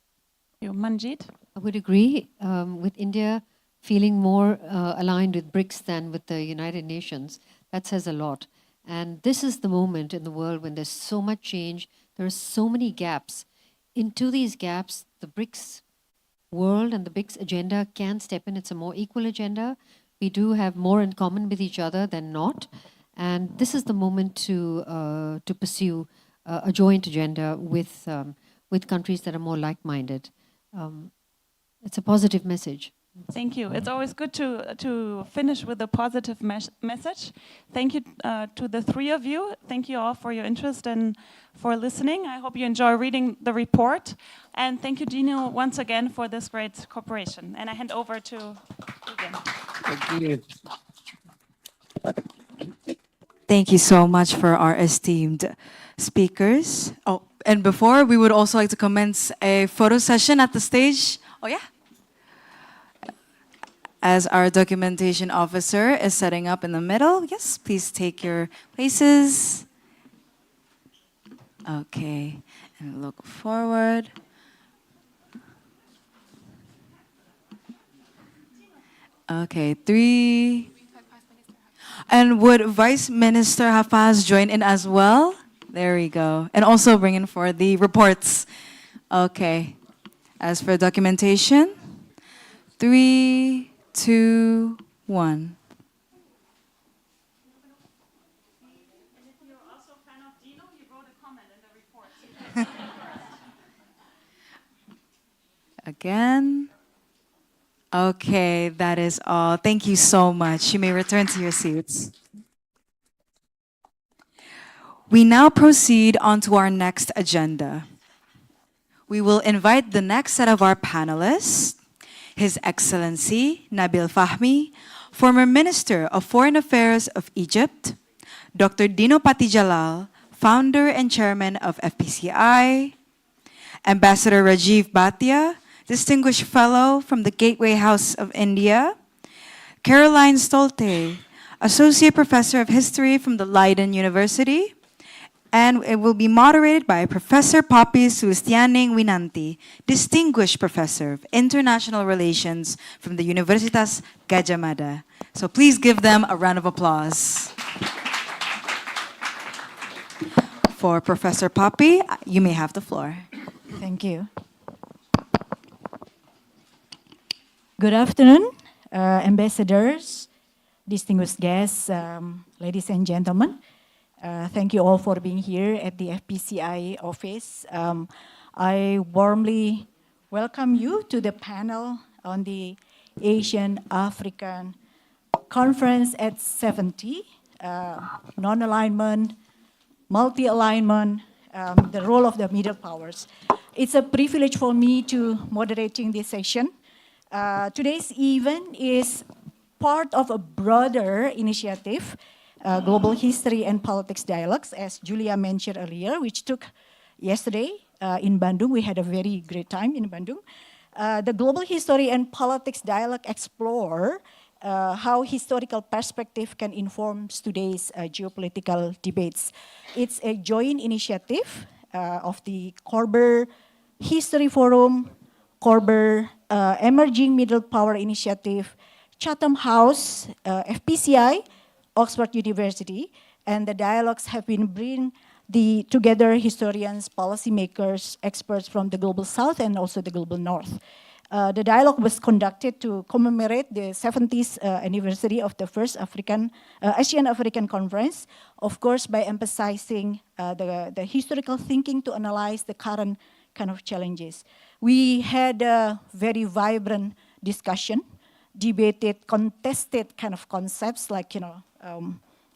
You, Manjit? I would agree with India feeling more aligned with BRICS than with the United Nations. That says a lot. And this is the moment in the world when there's so much change, there are so many gaps. Into these gaps, the BRICS world and the BRICS agenda can step in. It's a more equal agenda. We do have more in common with each other than not. And this is the moment to pursue a joint agenda with countries that are more like-minded. It's a positive message. Thank you. It's always good to finish with a positive message. Thank you to the three of you. Thank you all for your interest and for listening. I hope you enjoy reading the report. And thank you, Dino, once again for this great cooperation. And I hand over to you again. Thank you. Thank you so much for our esteemed speakers. Oh, and before, we would also like to commence a photo session at the stage. Oh, yeah. As our documentation officer is setting up in the middle, yes, please take your places. Okay, and look forward. Okay, 3. And would Vice Minister Hafaz join in as well? There we go. And also bring in for the reports. Okay. As for documentation, 3, 2, 1. Again. Okay, that is all. Thank you so much. You may return to your seats. We now proceed on to our next agenda. We will invite the next set of our panelists, His Excellency Nabil Fahmi, former Minister of Foreign Affairs of Egypt, Dr. Dino Patijalal, founder and chairman of FPCI, Ambassador Rajiv Bhatia, Distinguished Fellow from the Gateway House of India, Caroline Stolte, Associate Professor of History from the Leiden University, and it will be moderated by Professor Poppy Sulistianing Winanti, Distinguished Professor of International Relations from the Universitas Gadjah Mada. So please give them a round of applause. For Professor Poppy, you may have the floor. Thank you. Good afternoon, ambassadors, distinguished guests, ladies and gentlemen. Thank you all for being here at the FPCI office. I warmly welcome you to the panel on the Asian-African Conference at 70, non-alignment, multi-alignment, the role of the middle powers. It's a privilege for me to moderating this session. Today's event is part of a broader initiative, Global History and Politics Dialogues, as Julia mentioned earlier, which took yesterday in Bandung. We had a very great time in Bandung. The Global History and Politics Dialogue explore how historical perspective can inform today's geopolitical debates. It's a joint initiative of the Korber History Forum, Korber Emerging Middle Power Initiative, Chatham House, FPCI, Oxford University, and the dialogues have been bringing together historians, policymakers, experts from the Global South and also the Global North. The dialogue was conducted to commemorate the 70th anniversary of the first Asian-African Conference, of course, by emphasizing the historical thinking to analyze the current kind of challenges. We had a very vibrant discussion, debated, contested kind of concepts like,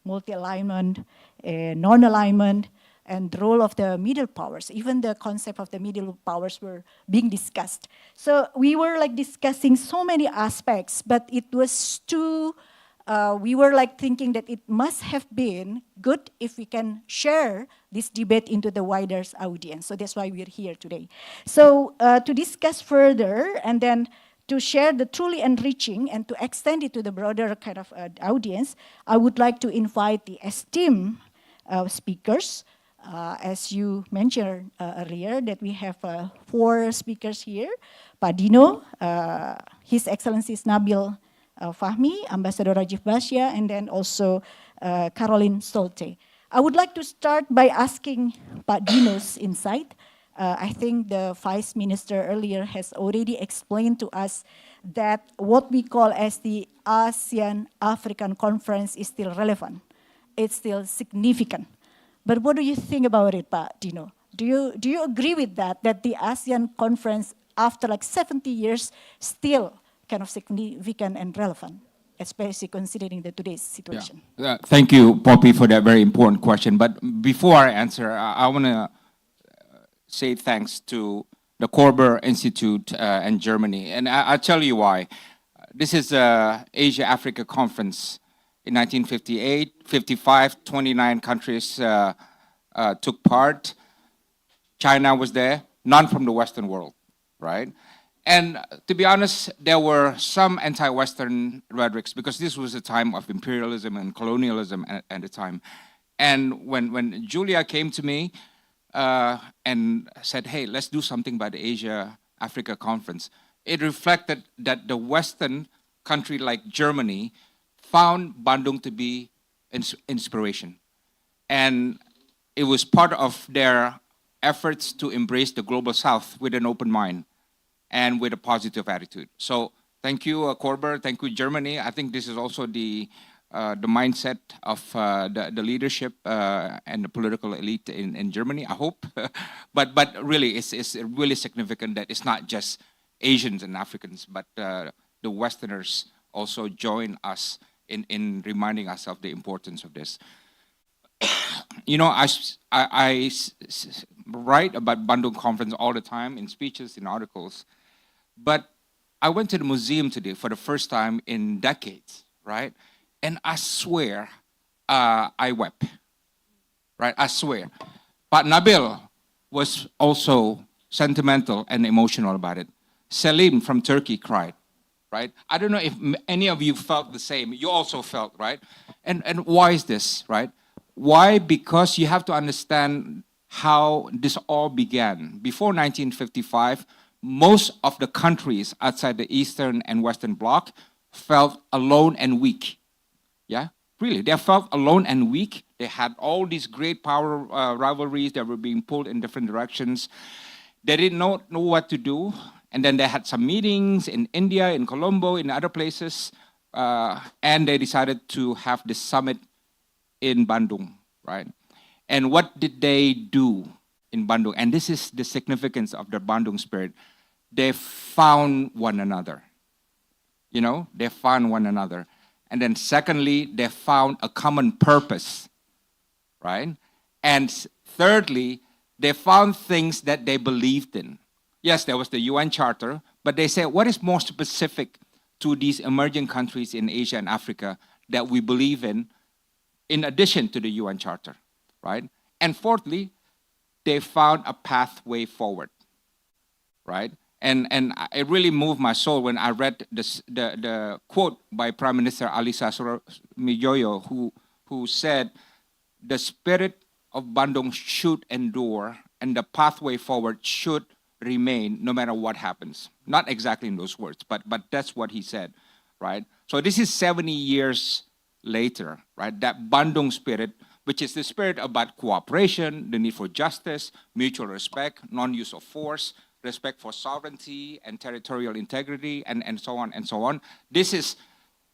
multi-alignment, non-alignment, and the role of the middle powers. Even the concept of the middle powers were being discussed. So we were like discussing so many aspects, but it was too, we were like thinking that it must have been good if we can share this debate into the wider audience. So that's why we're here today. So to discuss further and then to share the truly enriching and to extend it to the broader kind of audience, I would like to invite the esteemed speakers. As you mentioned earlier, that we have 4 speakers here. Pak Dino, His Excellency Nabil Fahmi, Ambassador Rajiv Bhatia, and then also Caroline Stolte. I would like to start by asking Pak Dino's insight. I think the Vice Minister earlier has already explained to us that what we call as the ASEAN-African Conference is still relevant. It's still significant. But what do you think about it, Pak Dino? Do you agree with that the ASEAN Conference, after like 70 years, still kind of significant and relevant, especially considering today's situation? Yeah. Thank you, Poppy, for that very important question. But before I answer, I want to say thanks to the Korber Institute and Germany. And I'll tell you why. This is Asia-Africa Conference. in 1958, 55, 29 countries took part. China was there, none from the Western world, right? And to be honest, there were some anti-Western rhetorics because this was a time of imperialism and colonialism at the time. And when Julia came to me and said, hey, let's do something by the Asia-Africa Conference, it reflected that the Western country like Germany found Bandung to be inspiration. And it was part of their efforts to embrace the global South with an open mind and with a positive attitude. So thank you, Korber. Thank you, Germany. I think this is also the mindset of the leadership and the political elite in Germany, I hope. but really, it's really significant that it's not just Asians and Africans, but the Westerners also join us in reminding us of the importance of this. You know, I write about Bandung Conference all the time in speeches, in articles, but I went to the museum today for the first time in decades, right? And I swear, I wept, right? I swear. But Nabil was also sentimental and emotional about it. Selim from Turkey cried, right? I don't know if any of you felt the same. You also felt, right? And why is this, right? Why? Because you have to understand how this all began. Before 1955, most of the countries outside the Eastern and Western Bloc felt alone and weak. Yeah, really, they felt alone and weak. They had all these great power rivalries that were being pulled in different directions. They didn't know what to do. And then they had some meetings in India, in Colombo, in other places. And they decided to have this summit in Bandung, right? And what did they do in Bandung? And this is the significance of the Bandung spirit. They found one another. You know, they found one another. And then secondly, they found a common purpose, right? And thirdly, they found things that they believed in. Yes, there was the UN Charter, but they said, what is more specific to these emerging countries in Asia and Africa that we believe in addition to the UN Charter, right? And fourthly, they found a pathway forward, right? And it really moved my soul when I read the quote by Prime Minister Alisa Mijoyo, who said, the spirit of Bandung should endure and the pathway forward should remain no matter what happens. Not exactly in those words, but that's what he said, right? So this is 70 years later, right? That Bandung spirit, which is the spirit about cooperation, the need for justice, mutual respect, non-use of force, respect for sovereignty and territorial integrity, and so on and so on. This is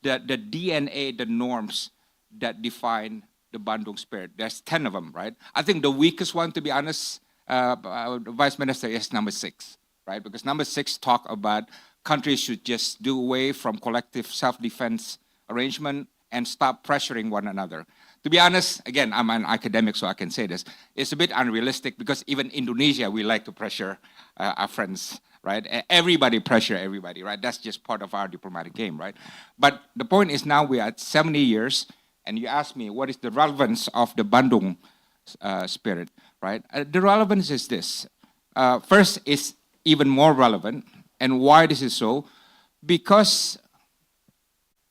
the DNA, the norms that define the Bandung spirit. There's 10 of them, right? I think the weakest one, to be honest, Vice Minister, is number 6, right? Because number 6 talk about countries should just do away from collective self-defense arrangement and stop pressuring one another. To be honest, again, I'm an academic, so I can say this. It's a bit unrealistic because even Indonesia, we like to pressure our friends, right? Everybody pressure everybody, right? That's just part of our diplomatic game, right? But the point is now we are at 70 years, and you ask me, what is the relevance of the Bandung spirit, right? The relevance is this. First, it's even more relevant. And why this is so? Because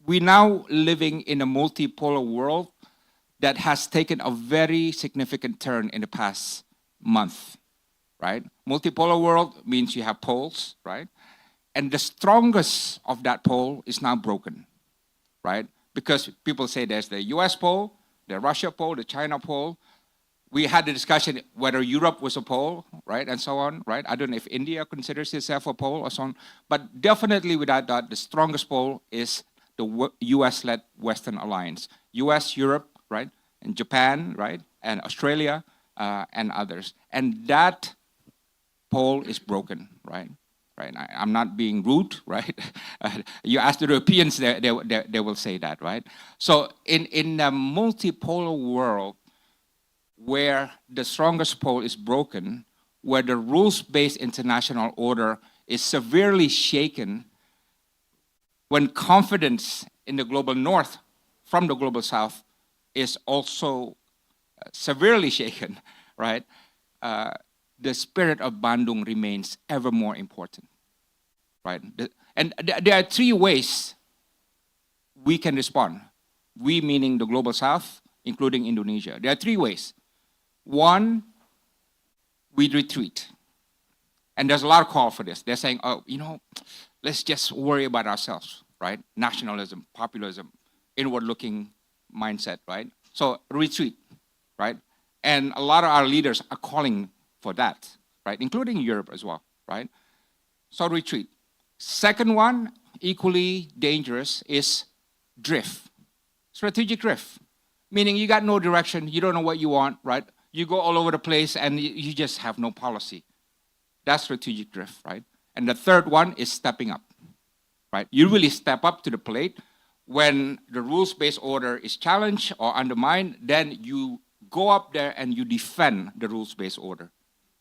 we're now living in a multipolar world that has taken a very significant turn in the past month, right? Multipolar world means you have poles, right? And the strongest of that pole is now broken, right? Because people say there's the US pole, the Russia pole, the China pole. We had the discussion whether Europe was a pole, right, and so on, right? I don't know if India considers itself a pole or so on. But definitely without that, the strongest pole is the US-led Western alliance. US, Europe, right, and Japan, right, and Australia, and others. And that pole is broken, right? Right. I'm not being rude, right? You ask the Europeans, they will say that, right? So in a multipolar world where the strongest pole is broken, where the rules-based international order is severely shaken, when confidence in the global north from the global south is also severely shaken, right? The spirit of Bandung remains ever more important, right? And there are three ways we can respond. We meaning the global south, including Indonesia. There are three ways. One, we retreat. And there's a lot of call for this. They're saying, oh, let's just worry about ourselves, right? Nationalism, populism, inward-looking mindset, right? So retreat, right? And a lot of our leaders are calling for that, right? Including Europe as well, right? So retreat. Second one, equally dangerous, is drift. Strategic drift. Meaning you got no direction, you don't know what you want, right? You go all over the place and you just have no policy. That's strategic drift, right? And the third one is stepping up, right? You really step up to the plate. When the rules-based order is challenged or undermined, then you go up there and you defend the rules-based order,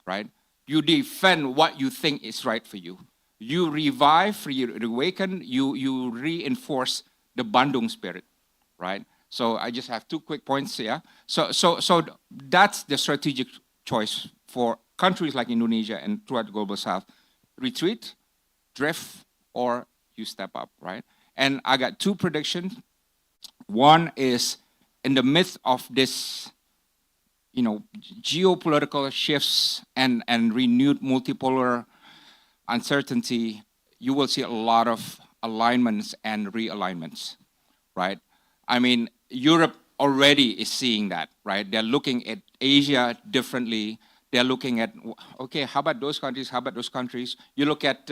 right? You defend what you think is right for you. You revive, you reawaken, you reinforce the Bandung spirit, right? So I just have two quick points here. So that's the strategic choice for countries like Indonesia and throughout the global south. Retreat, drift, or you step up, right? And I got two predictions. One is in the midst of this, geopolitical shifts and renewed multipolar uncertainty, you will see a lot of alignments and realignments, right? I mean, Europe already is seeing that, right? They're looking at Asia differently. They're looking at, okay, how about those countries? How about those countries? You look at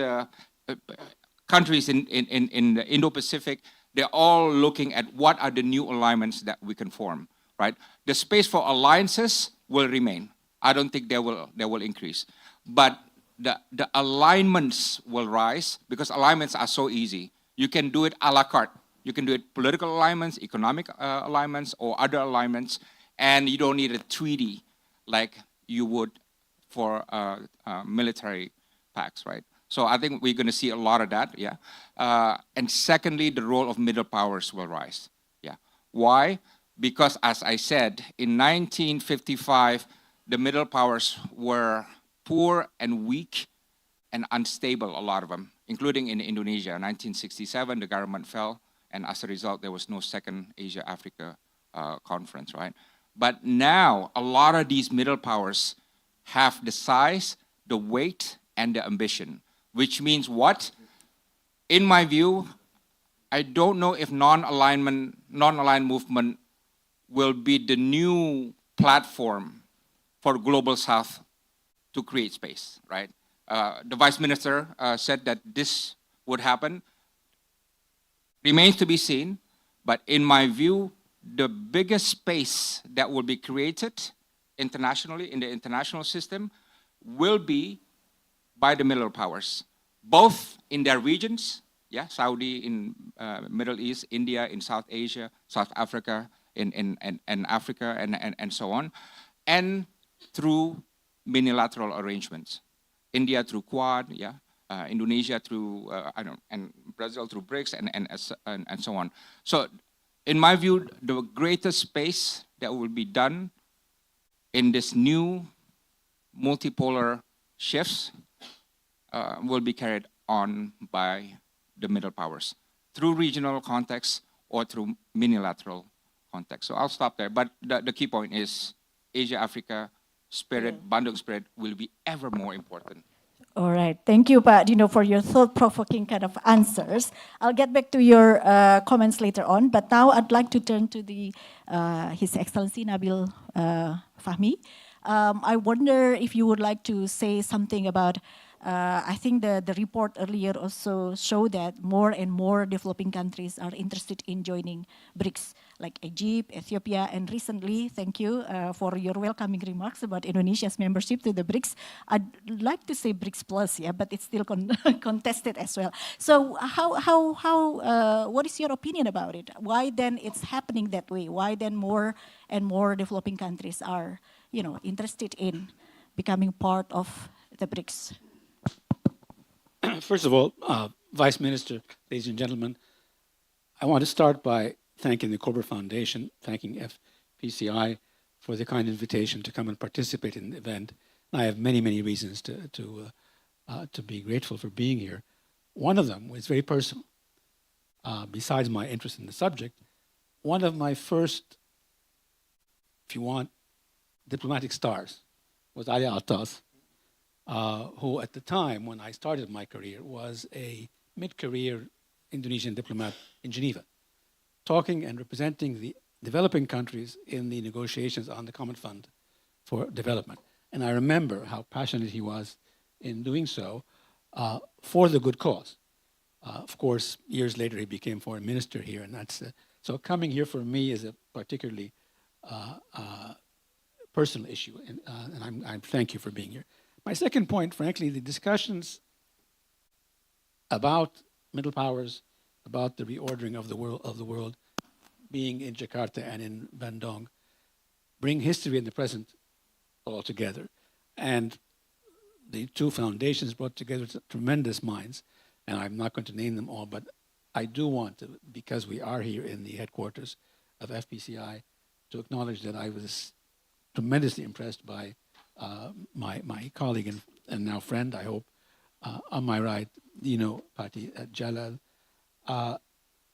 countries in the Indo-Pacific, they're all looking at what are the new alignments that we can form, right? The space for alliances will remain. I don't think they will increase. But the alignments will rise because alignments are so easy. You can do it a la carte. You can do it political alignments, economic alignments, or other alignments, and you don't need a treaty like you would for military pacts, right? So I think we're going to see a lot of that, yeah. And secondly, the role of middle powers will rise, yeah. Why? Because as I said, in 1955, the middle powers were poor and weak and unstable, a lot of them, including in Indonesia. 1967, the government fell, and as a result, there was no second Asia-Africa conference, right? But now, a lot of these middle powers have the size, the weight, and the ambition, which means what? In my view, I don't know if non-aligned movement will be the new platform for Global South to create space, right? The Vice Minister said that this would happen. Remains to be seen, but in my view, the biggest space that will be created internationally, in the international system, will be by the middle powers, both in their regions, yeah, Saudi in Middle East, India in South Asia, South Africa in Africa, and so on, and through unilateral arrangements. India through Quad, yeah, Indonesia through, and Brazil through BRICS, and so on. So, in my view, the greatest space that will be done in this new multipolar shifts will be carried on by the middle powers through regional context or through unilateral context. So I'll stop there. But the key point is Asia-Africa spirit, Bandung spirit will be ever more important. All right. Thank you, Pak Dino, for your thought-provoking kind of answers. I'll get back to your comments later on, but now I'd like to turn to His Excellency Nabil Fahmi. I wonder if you would like to say something about, I think the report earlier also showed that more and more developing countries are interested in joining BRICS, like Egypt, Ethiopia, and recently, thank you for your welcoming remarks about Indonesia's membership to the BRICS. I'd like to say BRICS Plus, yeah, but it's still contested as well. So what is your opinion about it? Why then it's happening that way? Why then more and more developing countries are, interested in becoming part of the BRICS? First of all, Vice Minister, ladies and gentlemen, I want to start by thanking the Cobra Foundation, thanking FPCI for the kind invitation to come and participate in the event. And I have many, many reasons to be grateful for being here. One of them was very personal. Besides my interest in the subject, one of my first, if you want, diplomatic stars was Ali Altas, who at the time when I started my career was a mid-career Indonesian diplomat in Geneva, talking and representing the developing countries in the negotiations on the Common Fund for Development. And I remember how passionate he was in doing so for the good cause. Of course, years later he became foreign minister here, and that's so coming here for me is a particularly personal issue, and I thank you for being here. My second point, frankly, the discussions about middle powers, about the reordering of the world, being in Jakarta and in Bandung, bring history and the present all together. And the two foundations brought together tremendous minds, and I'm not going to name them all, but I do want to, because we are here in the headquarters of FPCI, to acknowledge that I was tremendously impressed by my colleague and now friend, I hope, on my right, Dino Pati Jalal.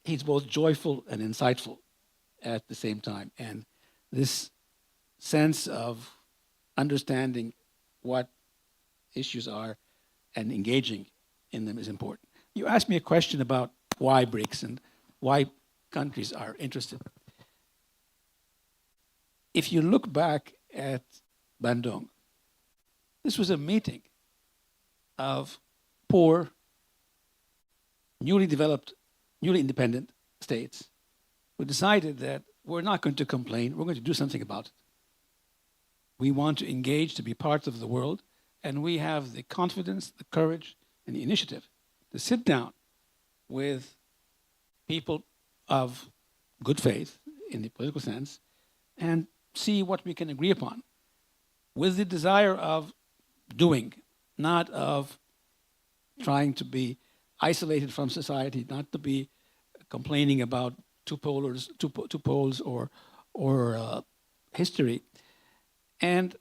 He's both joyful and insightful at the same time. And this sense of understanding what issues are and engaging in them is important. You asked me a question about why BRICS and why countries are interested. If you look back at Bandung, this was a meeting of poor, newly developed, newly independent states who decided that we're not going to complain, we're going to do something about it. We want to engage, to be part of the world, and we have the confidence, the courage, and the initiative to sit down with people of good faith in the political sense and see what we can agree upon with the desire of doing, not of trying to be isolated from society, not to be complaining about two poles or history. And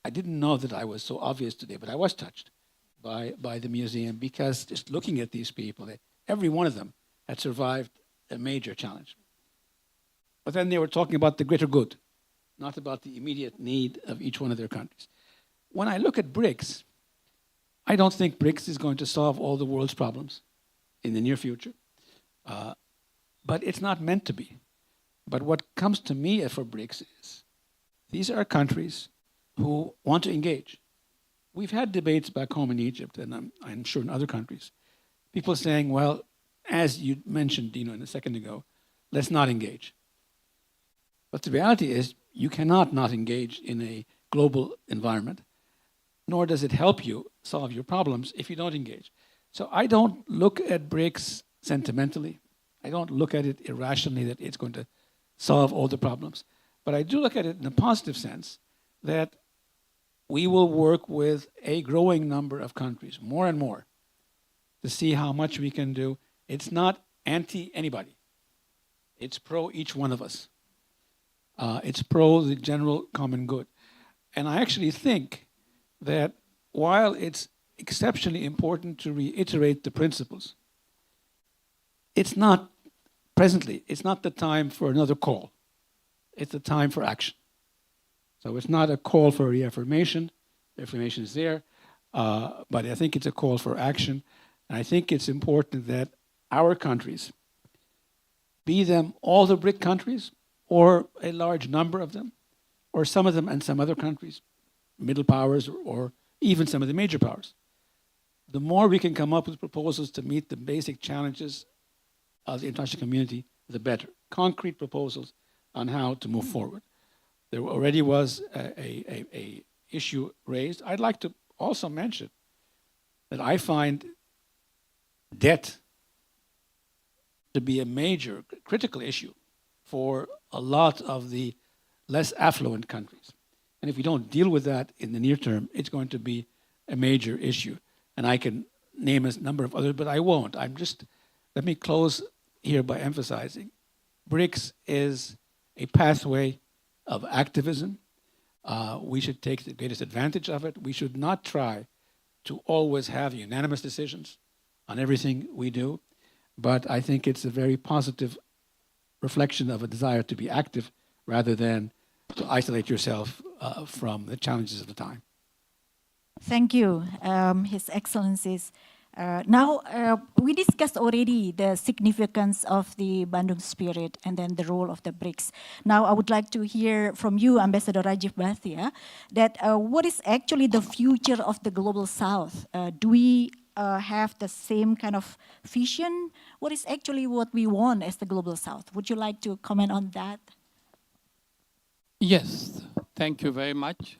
I didn't know that I was so obvious today, but I was touched by the museum, because just looking at these people, every one of them had survived a major challenge. But then they were talking about the greater good, not about the immediate need of each one of their countries. When I look at BRICS, I don't think BRICS is going to solve all the world's problems in the near future, but it's not meant to be. But what comes to me for BRICS is these are countries who want to engage. We've had debates back home in Egypt, and I'm sure in other countries, people saying, well, as you mentioned, Dino, a second ago, let's not engage. But the reality is you cannot not engage in a global environment, nor does it help you solve your problems if you don't engage. So I don't look at BRICS sentimentally. I don't look at it irrationally that it's going to solve all the problems. But I do look at it in a positive sense that we will work with a growing number of countries, more and more, to see how much we can do. It's not anti-anybody. It's pro each one of us. It's pro the general common good. And I actually think that while it's exceptionally important to reiterate the principles, it's not presently, it's not the time for another call. It's the time for action. So it's not a call for reaffirmation. The affirmation is there, but I think it's a call for action. And I think it's important that our countries, be them all the BRIC countries, or a large number of them, or some of them and some other countries, middle powers, or even some of the major powers, the more we can come up with proposals to meet the basic challenges of the international community, the better. Concrete proposals on how to move forward. There already was a issue raised. I'd like to also mention that I find debt to be a major critical issue for a lot of the less affluent countries. And if we don't deal with that in the near term, it's going to be a major issue. And I can name a number of others, but I won't. Let me close here by emphasizing, BRICS is a pathway of activism. We should take the greatest advantage of it. We should not try to always have unanimous decisions on everything we do, but I think it's a very positive reflection of a desire to be active rather than to isolate yourself from the challenges of the time. Thank you, His Excellencies. Now, we discussed already the significance of the Bandung spirit and then the role of the BRICS. Now, I would like to hear from you, Ambassador Rajiv Bhatia, that what is actually the future of the Global South? Do we have the same kind of vision? What is actually what we want as the Global South? Would you like to comment on that? Yes, thank you very much.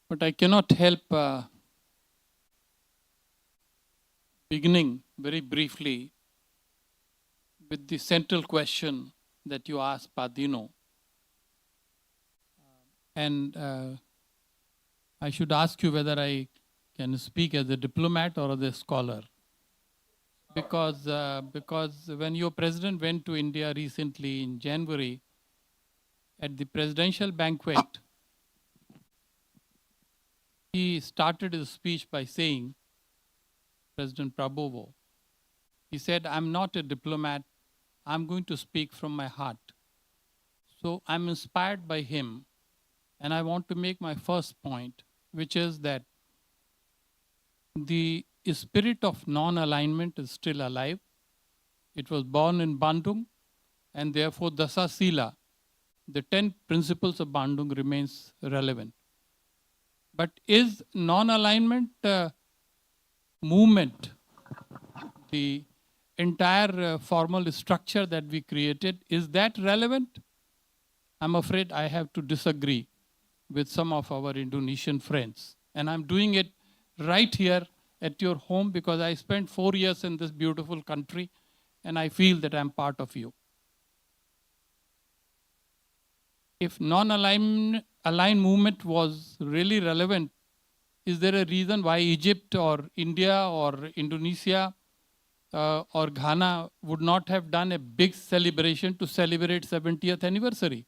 But I cannot help beginning very briefly with the central question that you asked Padino. And I should ask you whether I can speak as a diplomat or as a scholar. Because when your president went to India recently in January, at the presidential banquet, he started his speech by saying, President Prabowo, he said, I'm not a diplomat, I'm going to speak from my heart. So I'm inspired by him, and I want to make my first point, which is that the spirit of non-alignment is still alive. It was born in Bandung, and therefore Dasa Sila, the 10 principles of Bandung, remains relevant. But is non-alignment movement, the entire formal structure that we created, is that relevant? I'm afraid I have to disagree with some of our Indonesian friends. And I'm doing it right here at your home because I spent 4 years in this beautiful country and I feel that I'm part of you. If non-aligned movement was really relevant, is there a reason why Egypt or India or Indonesia or Ghana would not have done a big celebration to celebrate 70th anniversary?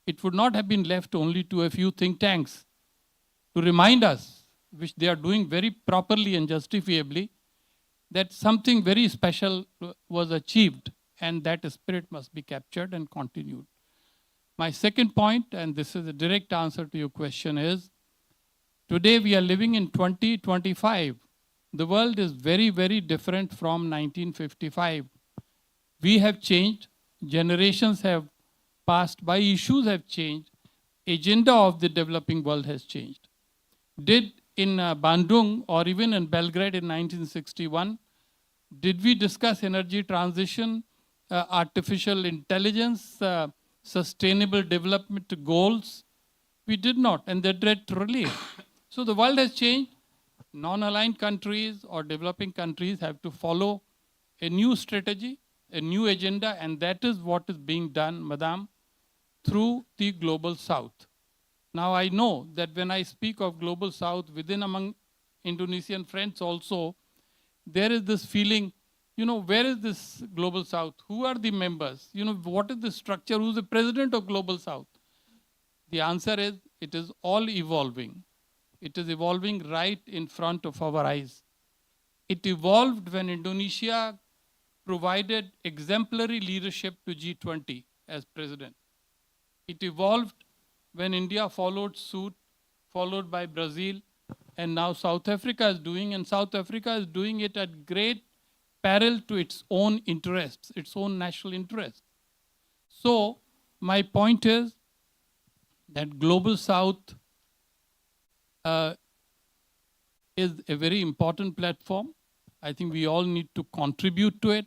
It would not have been left only to a few think tanks to remind us, which they are doing very properly and justifiably, that something very special was achieved and that spirit must be captured and continued. My second point, and this is a direct answer to your question, is today we are living in 2025. The world is very, very different from 1955. We have changed, generations have passed by, issues have changed, agenda of the developing world has changed. Did in Bandung or even in Belgrade in 1961, did we discuss energy transition, artificial intelligence, sustainable development goals? We did not, and they're literally. So the world has changed. Non-aligned countries or developing countries have to follow a new strategy, a new agenda, and that is what is being done, Madam, through the Global South. Now I know that when I speak of Global South, within among Indonesian friends also, there is this feeling, you know, where is this Global South? Who are the members? You know, what is the structure? Who's the president of Global South? The answer is, it is all evolving. It is evolving right in front of our eyes. It evolved when Indonesia provided exemplary leadership to G20 as president. It evolved when India followed suit, followed by Brazil, and now South Africa is doing, and South Africa is doing it at great peril to its own interests, its own national interests. So my point is that Global South is a very important platform. I think we all need to contribute to it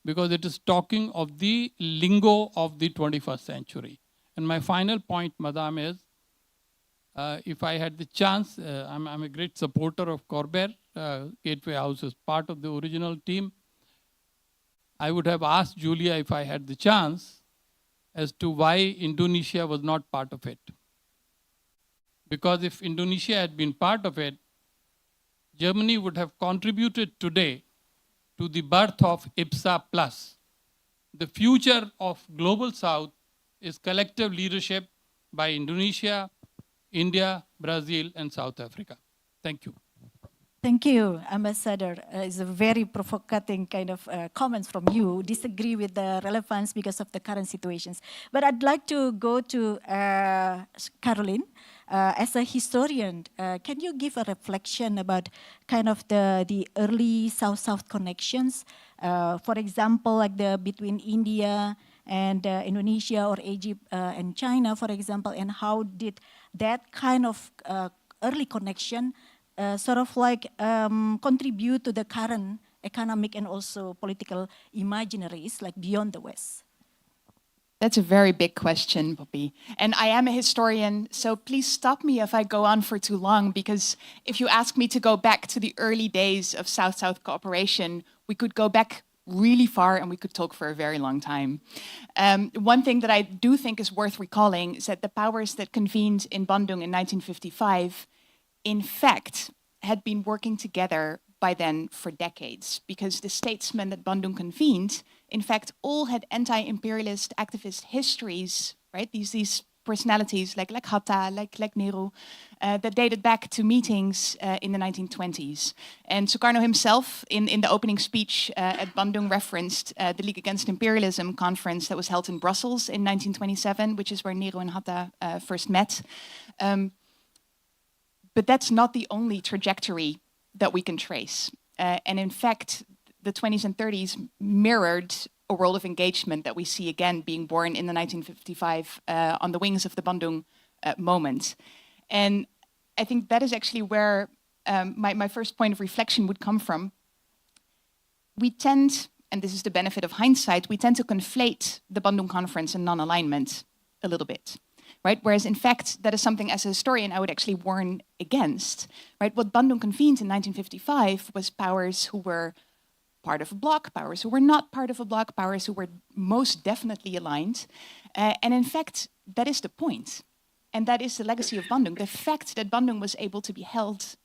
because it is talking of the lingo of the 21st century. And my final point, Madam, is if I had the chance, I'm a great supporter of Corber. Gateway House is part of the original team. I would have asked Julia if I had the chance as to why Indonesia was not part of it. Because if Indonesia had been part of it, Germany would have contributed today to the birth of IPSA Plus. The future of Global South is collective leadership by Indonesia, India, Brazil, and South Africa. Thank you. Thank you, Ambassador. It's a very provocative kind of comments from you. Disagree with the relevance because of the current situations. But I'd like to go to Caroline. As a historian, can you give a reflection about kind of the early South-South connections? For example, like the between India and Indonesia or Egypt and China, for example, and how did that kind of early connection sort of like contribute to the current economic and also political imaginaries like beyond the West? That's a very big question, Poppy. And I am a historian, so please stop me if I go on for too long, because if you ask me to go back to the early days of South-South cooperation, we could go back really far and we could talk for a very long time. One thing that I do think is worth recalling is that the powers that convened in Bandung in 1955 in fact, had been working together by then for decades, because the statesmen that Bandung convened, in fact, all had anti-imperialist activist histories, right? These personalities like Hatta, like Nehru, that dated back to meetings in the 1920s. And Sukarno himself, in the opening speech at Bandung, referenced the League Against Imperialism conference that was held in Brussels in 1927, which is where Nehru and Hatta first met. But that's not the only trajectory that we can trace. And in fact, the 20s and 30s mirrored a world of engagement that we see again being born in the 1955 on the wings of the Bandung moment. And I think that is actually where my first point of reflection would come from. We tend, and this is the benefit of hindsight, we tend to conflate the Bandung Conference and non-alignment a little bit. Right? Whereas in fact, that is something as a historian I would actually warn against. Right? What Bandung convened in 1955 was powers who were part of a bloc, powers who were not part of a bloc, powers who were most definitely aligned. And in fact, that is the point. And that is the legacy of Bandung. The fact that Bandung was able to be held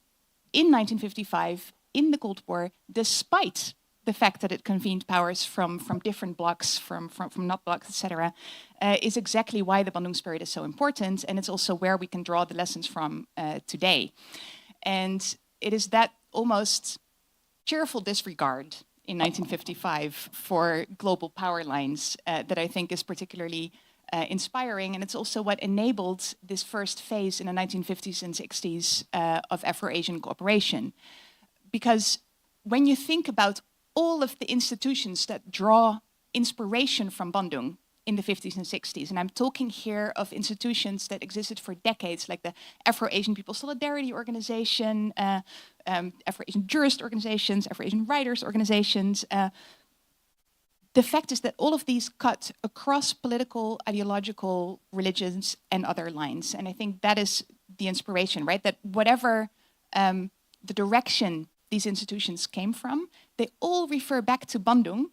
in 1955 in the Cold War, despite the fact that it convened powers from different blocs, from not blocs, etc., is exactly why the Bandung spirit is so important, and it's also where we can draw the lessons from today. And it is that almost cheerful disregard in 1955 for global power lines that I think is particularly inspiring, and it's also what enabled this first phase in the 1950s and 60s of Afro-Asian cooperation. Because when you think about all of the institutions that draw inspiration from Bandung in the 50s and 60s, and I'm talking here of institutions that existed for decades, like the Afro-Asian People Solidarity Organization, Afro-Asian Jurist Organizations, Afro-Asian Writers Organizations. The fact is that all of these cut across political, ideological, religions, and other lines. And I think that is the inspiration, right? That whatever the direction these institutions came from, they all refer back to Bandung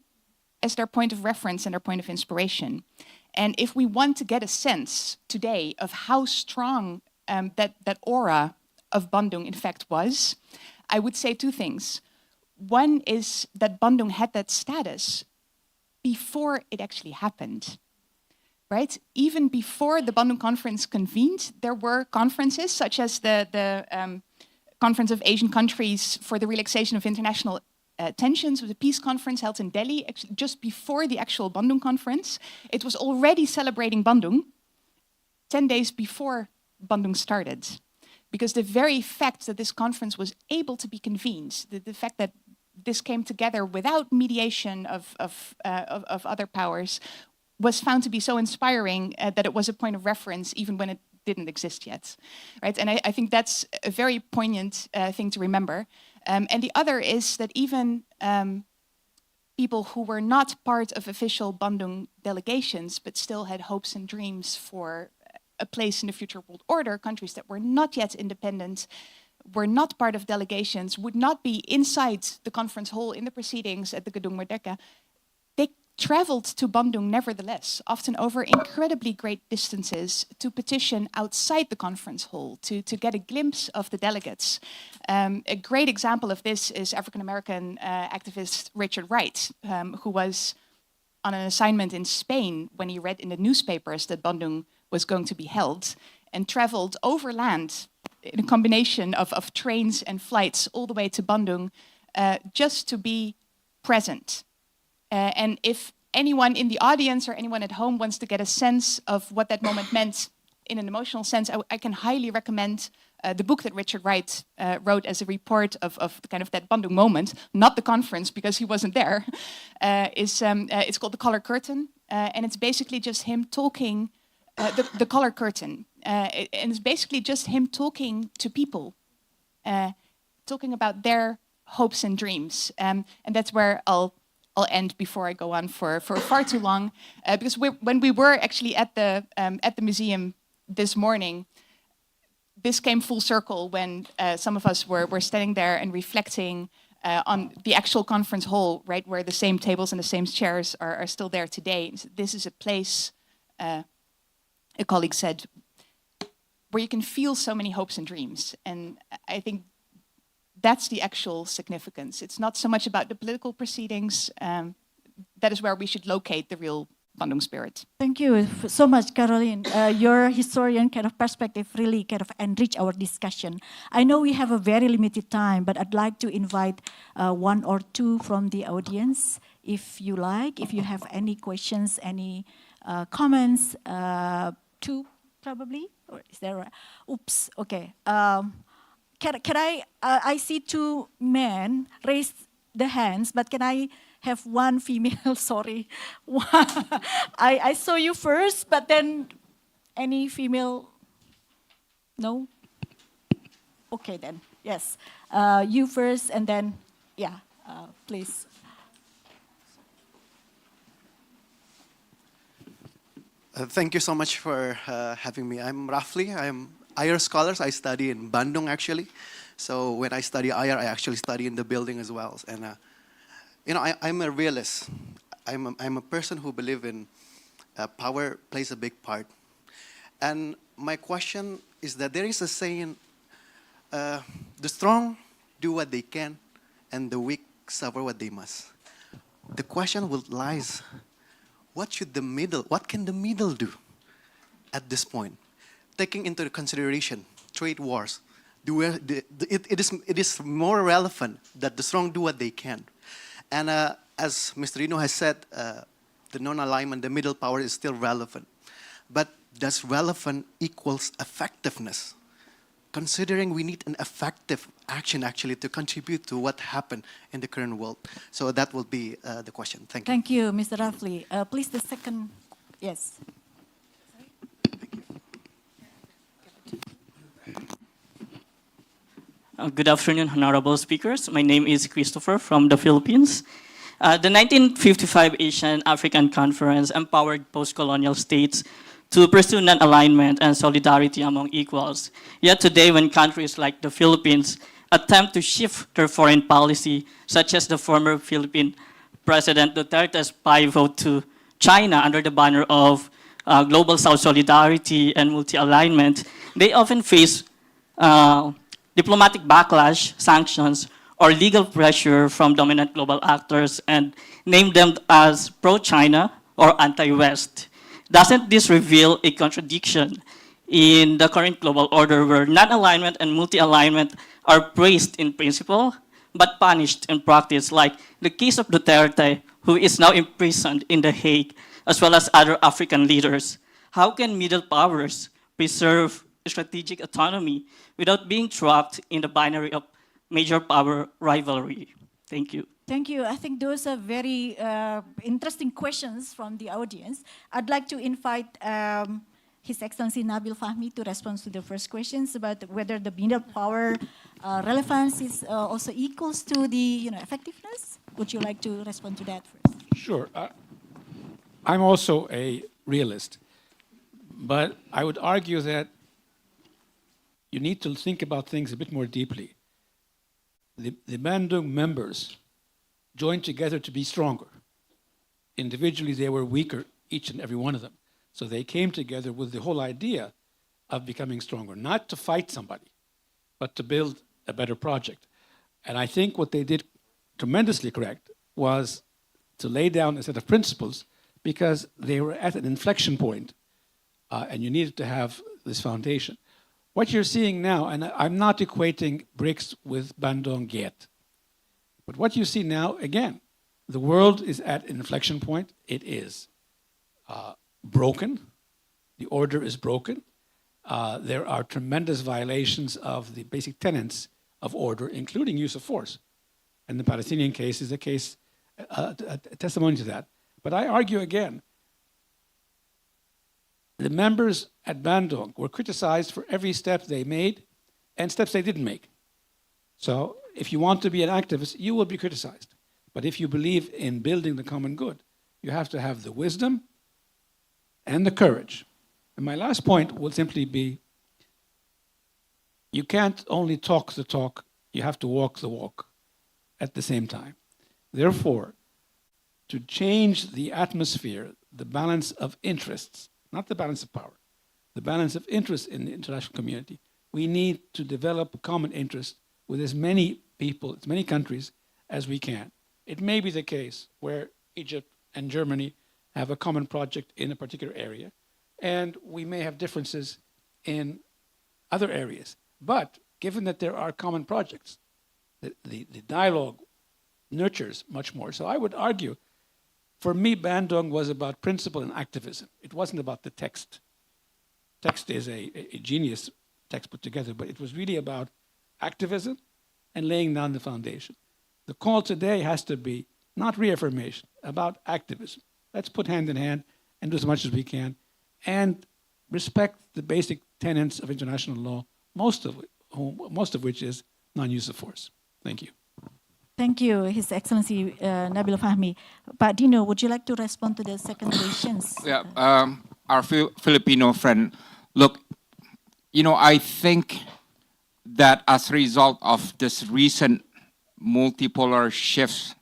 as their point of reference and their point of inspiration. And if we want to get a sense today of how strong that aura of Bandung in fact was, I would say two things. One is that Bandung had that status before it actually happened, right? Even before the Bandung Conference convened, there were conferences such as the Conference of Asian Countries for the Relaxation of International Tensions, was a peace conference held in Delhi just before the actual Bandung Conference. It was already celebrating Bandung 10 days before Bandung started. Because the very fact that this conference was able to be convened, the fact that this came together without mediation of other powers, was found to be so inspiring that it was a point of reference even when it didn't exist yet, right? And I think that's a very poignant thing to remember. And the other is that even people who were not part of official Bandung delegations, but still had hopes and dreams for a place in the future world order, countries that were not yet independent, were not part of delegations, would not be inside the conference hall in the proceedings at the Gedung Merdeka, traveled to Bandung nevertheless, often over incredibly great distances, to petition outside the conference hall to get a glimpse of the delegates. A great example of this is African-American activist Richard Wright, who was on an assignment in Spain when he read in the newspapers that Bandung was going to be held, and traveled overland in a combination of trains and flights all the way to Bandung just to be present. And if anyone in the audience or anyone at home wants to get a sense of what that moment meant in an emotional sense, I can highly recommend the book that Richard Wright wrote as a report of kind of that Bandung moment, not the conference because he wasn't there. It's called The Color Curtain, and it's basically just him talking, the Color Curtain, and it's basically just him talking to people, talking about their hopes and dreams, and that's where I'll end before I go on for far too long, because when we were actually at the museum this morning, this came full circle when some of us were standing there and reflecting on the actual conference hall, right, where the same tables and the same chairs are still there today. This is a place, a colleague said, where you can feel so many hopes and dreams, and I think that's the actual significance. It's not so much about the political proceedings. That is where we should locate the real Bandung spirit. Thank you so much, Caroline. Your historian kind of perspective really kind of enrich our discussion. I know we have a very limited time, but I'd like to invite one or two from the audience, if you like. If you have any questions, any comments, two probably, or is there? Oops. Okay. Can I see two men raise the hands, but can I have one female? Sorry. I saw you first, but then any female? No? Okay then, yes. You first and then, yeah, please. Thank you so much for having me. I'm Rafli. I'm IR scholars. I study in Bandung actually. So when I study IR, I actually study in the building as well. And I'm a realist. I'm a person who believes in power plays a big part. And my question is that there is a saying, the strong do what they can, and the weak suffer what they must. The question lies, what can the middle do at this point? Taking into consideration trade wars, it is more relevant that the strong do what they can. And as Mr. Rino has said, the non-alignment, the middle power is still relevant. But does relevant equals effectiveness? Considering we need an effective action actually to contribute to what happened in the current world. So that will be the question. Thank you. Thank you, Mr. Rafli. Please, the second, yes. Good afternoon, honorable speakers. My name is Christopher from the Philippines. The 1955 Asian African Conference empowered post-colonial states to pursue non-alignment and solidarity among equals. Yet today, when countries like the Philippines attempt to shift their foreign policy, such as the former Philippine President Duterte's pivot to China under the banner of Global South Solidarity and multi-alignment, they often face diplomatic backlash, sanctions, or legal pressure from dominant global actors and name them as pro-China or anti-West. Doesn't this reveal a contradiction in the current global order where non-alignment and multi-alignment are praised in principle but punished in practice, like the case of Duterte, who is now imprisoned in The Hague, as well as other African leaders? How can middle powers preserve strategic autonomy without being trapped in the binary of major power rivalry? Thank you. Thank you. I think those are very interesting questions from the audience. I'd like to invite His Excellency Nabil Fahmi to respond to the first questions about whether the middle power relevance is also equals to the effectiveness. Would you like to respond to that first? Sure. I'm also a realist, but I would argue that you need to think about things a bit more deeply. The Bandung members joined together to be stronger. individually they were weaker, each and every one of them. So they came together with the whole idea of becoming stronger, not to fight somebody, but to build a better project. And I think what they did tremendously correct was to lay down a set of principles because they were at an inflection point, and you needed to have this foundation. What you're seeing now, and I'm not equating BRICS with Bandung yet, but what you see now, again, the world is at an inflection point. It is broken. The order is broken. There are tremendous violations of the basic tenets of order, including use of force. And the Palestinian case is a testimony to that. But I argue again, the members at Bandung were criticized for every step they made and steps they didn't make. So if you want to be an activist, you will be criticized. But if you believe in building the common good, you have to have the wisdom and the courage. And my last point will simply be, you can't only talk the talk, you have to walk the walk at the same time. Therefore, to change the atmosphere, the balance of interests, not the balance of power, the balance of interest in the international community, we need to develop common interests with as many people, as many countries as we can. It may be the case where Egypt and Germany have a common project in a particular area, and we may have differences in other areas. But given that there are common projects, the dialogue nurtures much more. So I would argue, for me, Bandung was about principle and activism. It wasn't about the text. Text is a genius text put together, but it was really about activism and laying down the foundation. The call today has to be not reaffirmation, about activism. Let's put hand in hand and do as much as we can and respect the basic tenets of international law, most of which is non-use of force. Thank you. Thank you, His Excellency Nabil Fahmi. Pak Dino, would you like to respond to the second questions? Yeah, our Filipino friend, look, I think that as a result of this recent multipolar shifts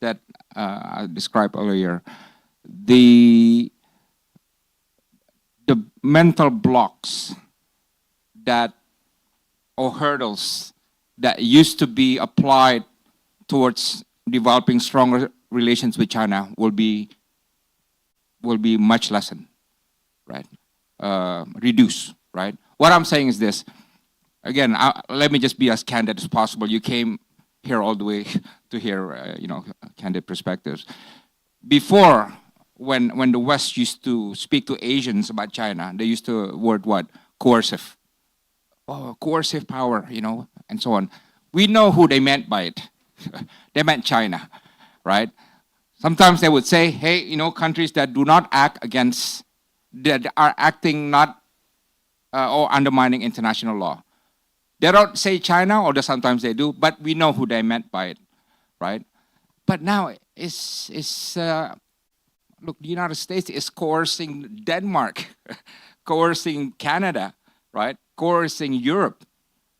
that I described earlier, the mental blocks or hurdles that used to be applied towards developing stronger relations with China will be much lessened, right? Reduced, right? What I'm saying is this. Again, let me just be as candid as possible. You came here all the way to hear, candid perspectives. Before, when the West used to speak to Asians about China, they used to word what? Coercive. Oh, coercive power, and so on. We know who they meant by it. They meant China, right? Sometimes they would say, hey, countries that do not act against, that are acting not or undermining international law. They don't say China, or sometimes they do, but we know who they meant by it, right? But now look, the United States is coercing Denmark, coercing Canada, right? Coercing Europe,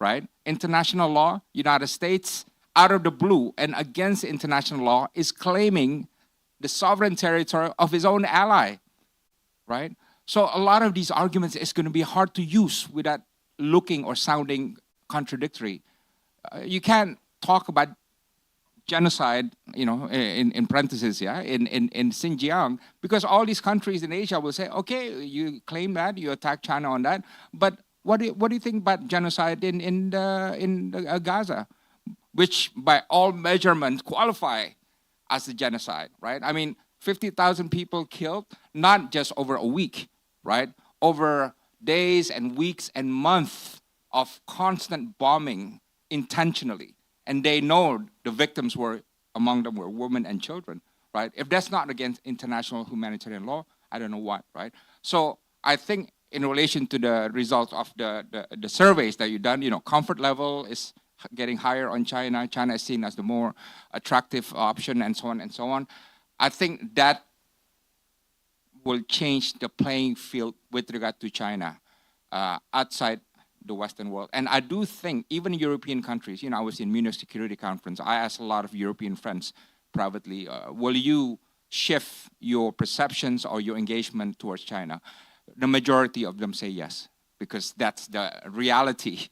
right? International law, United States, out of the blue and against international law, is claiming the sovereign territory of his own ally, right? So a lot of these arguments is going to be hard to use without looking or sounding contradictory. You can't talk about genocide, in parentheses, yeah, in Xinjiang, because all these countries in Asia will say, okay, you claim that, you attack China on that, but what do you think about genocide in Gaza, which by all measurements qualify as a genocide, right? I mean, 50,000 people killed, not just over a week, right? Over days and weeks and months of constant bombing intentionally. And they know the victims among them were women and children, right? If that's not against international humanitarian law, I don't know what, right? So I think in relation to the results of the surveys that you've done, comfort level is getting higher on China. China is seen as the more attractive option, and so on and so on. I think that will change the playing field with regard to China outside the Western world. And I do think even European countries, I was in Munich Security Conference, I asked a lot of European friends privately, will you shift your perceptions or your engagement towards China, the majority of them say yes, because that's the reality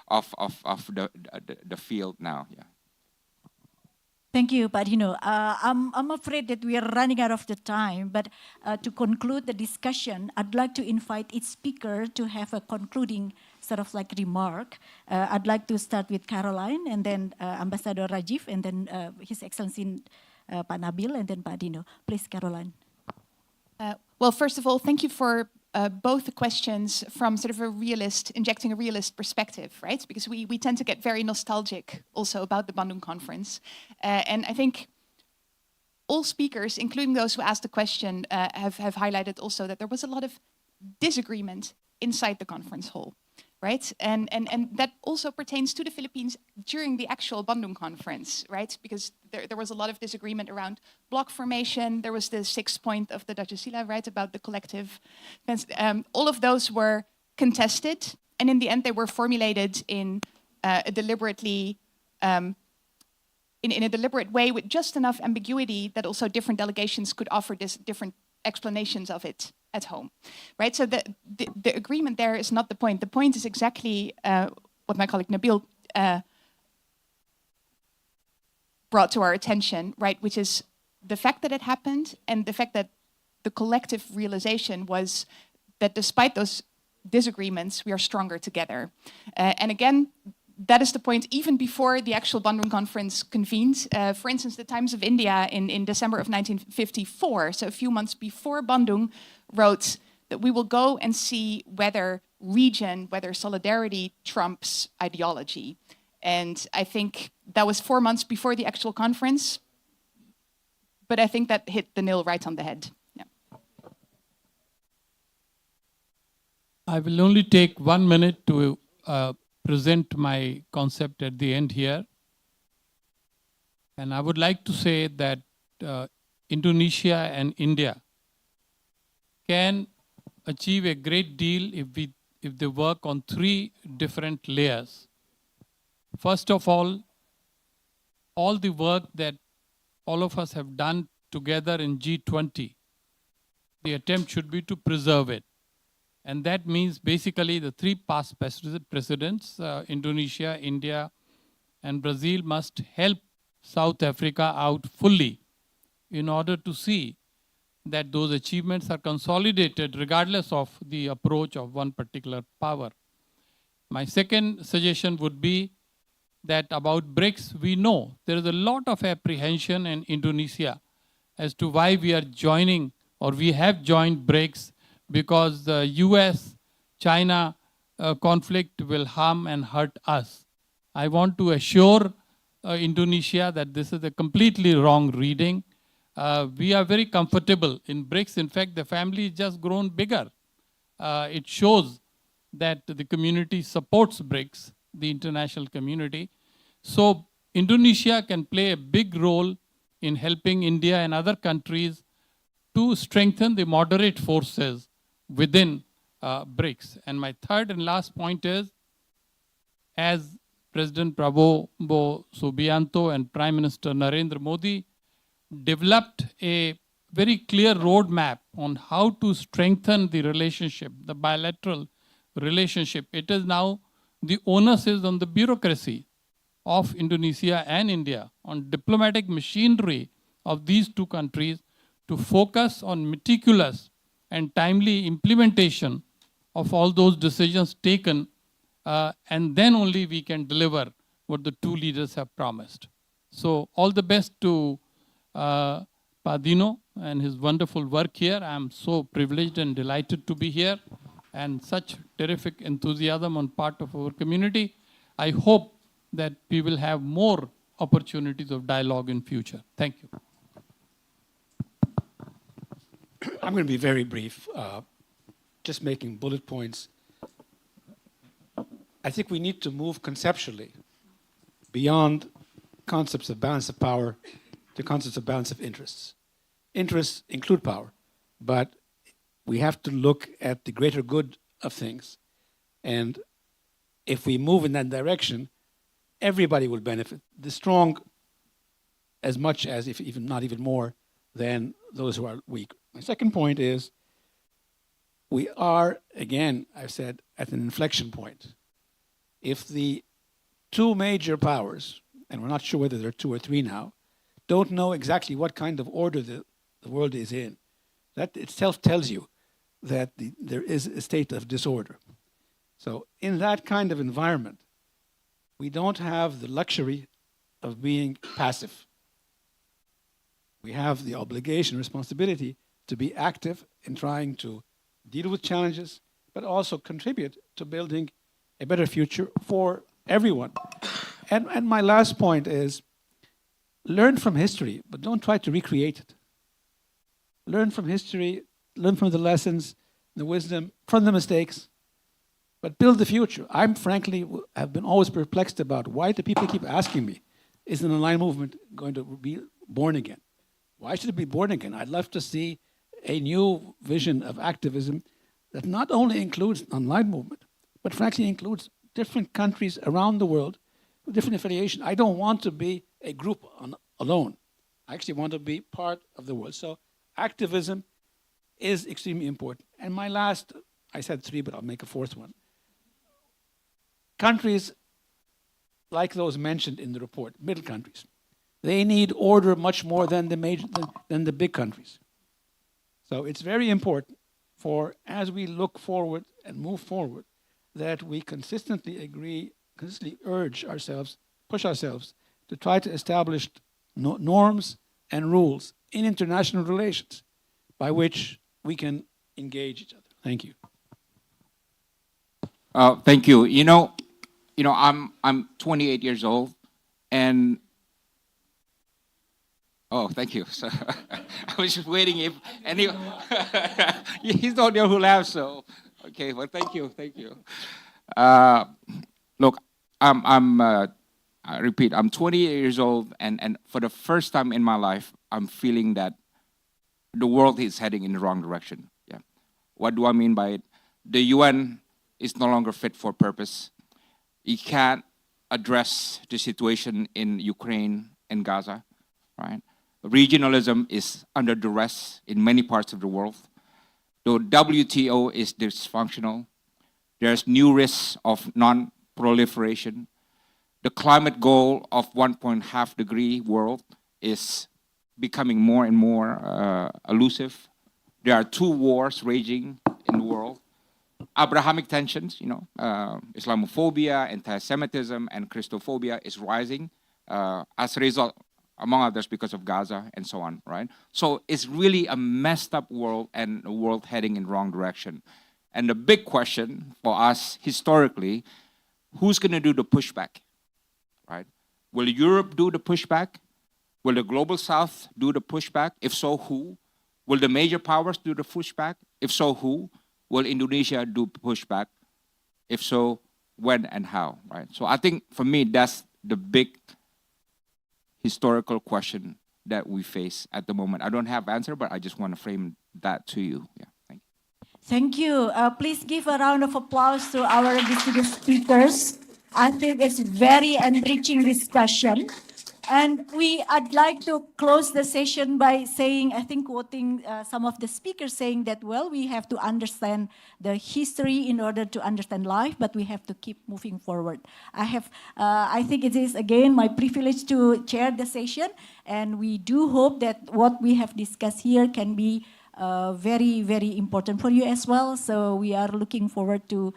of the field now. Yeah. Thank you, Padino. I'm afraid that we are running out of the time, but to conclude the discussion, I'd like to invite each speaker to have a concluding sort of like remark. I'd like to start with Caroline, and then Ambassador Rajiv, and then His Excellency Pak Nabil, and then Padino. Please, Caroline. Well, first of all, thank you for both the questions from sort of a realist, injecting a realist perspective, right? Because we tend to get very nostalgic also about the Bandung conference. And I think all speakers, including those who asked the question, have highlighted also that there was a lot of disagreement inside the conference hall, right? And that also pertains to the Philippines during the actual Bandung conference, right? Because there was a lot of disagreement around bloc formation. There was the 6th point of the Dajasila, right, about the collective. All of those were contested, and in the end, they were formulated in a deliberately, in a deliberate way with just enough ambiguity that also different delegations could offer different explanations of it at home, right? So the agreement there is not the point. The point is exactly what my colleague Nabil brought to our attention, right? Which is the fact that it happened and the fact that the collective realization was that despite those disagreements, we are stronger together. And again, that is the point even before the actual Bandung conference convened. For instance, the Times of India in December of 1954, so a few months before Bandung, wrote that we will go and see whether solidarity trumps ideology. And I think that was 4 months before the actual conference, but I think that hit the nail right on the head. Yeah. I will only take 1 minute to present my concept at the end here. And I would like to say that Indonesia and India can achieve a great deal if they work on 3 different layers. First of all the work that all of us have done together in G20, the attempt should be to preserve it. And that means basically the 3 past presidents, Indonesia, India, and Brazil, must help South Africa out fully in order to see that those achievements are consolidated regardless of the approach of one particular power. My second suggestion would be that about BRICS, we know there is a lot of apprehension in Indonesia as to why we are joining or we have joined BRICS, because the US-China conflict will harm and hurt us. I want to assure Indonesia that this is a completely wrong reading. We are very comfortable in BRICS. In fact, the family has just grown bigger. It shows that the community supports BRICS, the international community. So Indonesia can play a big role in helping India and other countries to strengthen the moderate forces within BRICS. And my third and last point is, as President Prabowo Subianto and Prime Minister Narendra Modi developed a very clear roadmap on how to strengthen the relationship, the bilateral relationship. It is now the onus is on the bureaucracy of Indonesia and India, on diplomatic machinery of these 2 countries to focus on meticulous and timely implementation of all those decisions taken, and then only we can deliver what the 2 leaders have promised. So all the best to Padino and his wonderful work here. I am so privileged and delighted to be here, and such terrific enthusiasm on part of our community. I hope that we will have more opportunities of dialogue in future. Thank you. I'm going to be very brief, just making bullet points. I think we need to move conceptually beyond concepts of balance of power to concepts of balance of interests. Interests include power, but we have to look at the greater good of things. And if we move in that direction, everybody will benefit. The strong, as much as, if even not even more, than those who are weak. My second point is we are, again, I've said, at an inflection point. If the two major powers, and we're not sure whether there are two or three now, don't know exactly what kind of order the world is in, that itself tells you that there is a state of disorder. So in that kind of environment, we don't have the luxury of being passive. We have the obligation, responsibility to be active in trying to deal with challenges, but also contribute to building a better future for everyone. And my last point is, learn from history, but don't try to recreate it. Learn from history, learn from the lessons, the wisdom, from the mistakes, but build the future. I'm frankly, have been always perplexed about why do people keep asking me, is the online movement going to be born again? Why should it be born again? I'd love to see a new vision of activism that not only includes online movement, but frankly includes different countries around the world with different affiliation. I don't want to be a group alone. I actually want to be part of the world. So activism is extremely important. And my last, I said three, but I'll make a fourth one. Countries like those mentioned in the report, middle countries, they need order much more than the big countries. So it's very important for, as we look forward and move forward, that we consistently urge ourselves, push ourselves to try to establish norms and rules in international relations by which we can engage each other. Thank you. Thank you. You know, I'm 28 years old, and oh, thank you. So I was just waiting if any. He's not there who laughs, so okay. Well, thank you. Look, I repeat, I'm 28 years old, and for the first time in my life, I'm feeling that the world is heading in the wrong direction. Yeah. What do I mean by it? The UN is no longer fit for purpose. It can't address the situation in Ukraine and Gaza, right? Regionalism is under duress in many parts of the world. The WTO is dysfunctional. There's new risks of non-proliferation. The climate goal of 1.5 degree world is becoming more and more elusive. There are two wars raging in the world. Abrahamic tensions, Islamophobia, anti-Semitism, and Christophobia is rising as a result, among others, because of Gaza and so on, right? So it's really a messed up world and a world heading in the wrong direction. And the big question for us historically, who's going to do the pushback, right? Will Europe do the pushback? Will the global south do the pushback? If so, who? Will the major powers do the pushback? If so, who? Will Indonesia do pushback? If so, when and how, right? So I think for me, that's the big historical question that we face at the moment. I don't have answer, but I just want to frame that to you. Yeah, thank you. Thank you. Please give a round of applause to our distinguished speakers. I think it's very enriching discussion. And I'd like to close the session by saying, I think quoting some of the speakers saying that, well, we have to understand the history in order to understand life, but we have to keep moving forward. I think it is, again, my privilege to chair the session, and we do hope that what we have discussed here can be very, very important for you as well. So we are looking forward to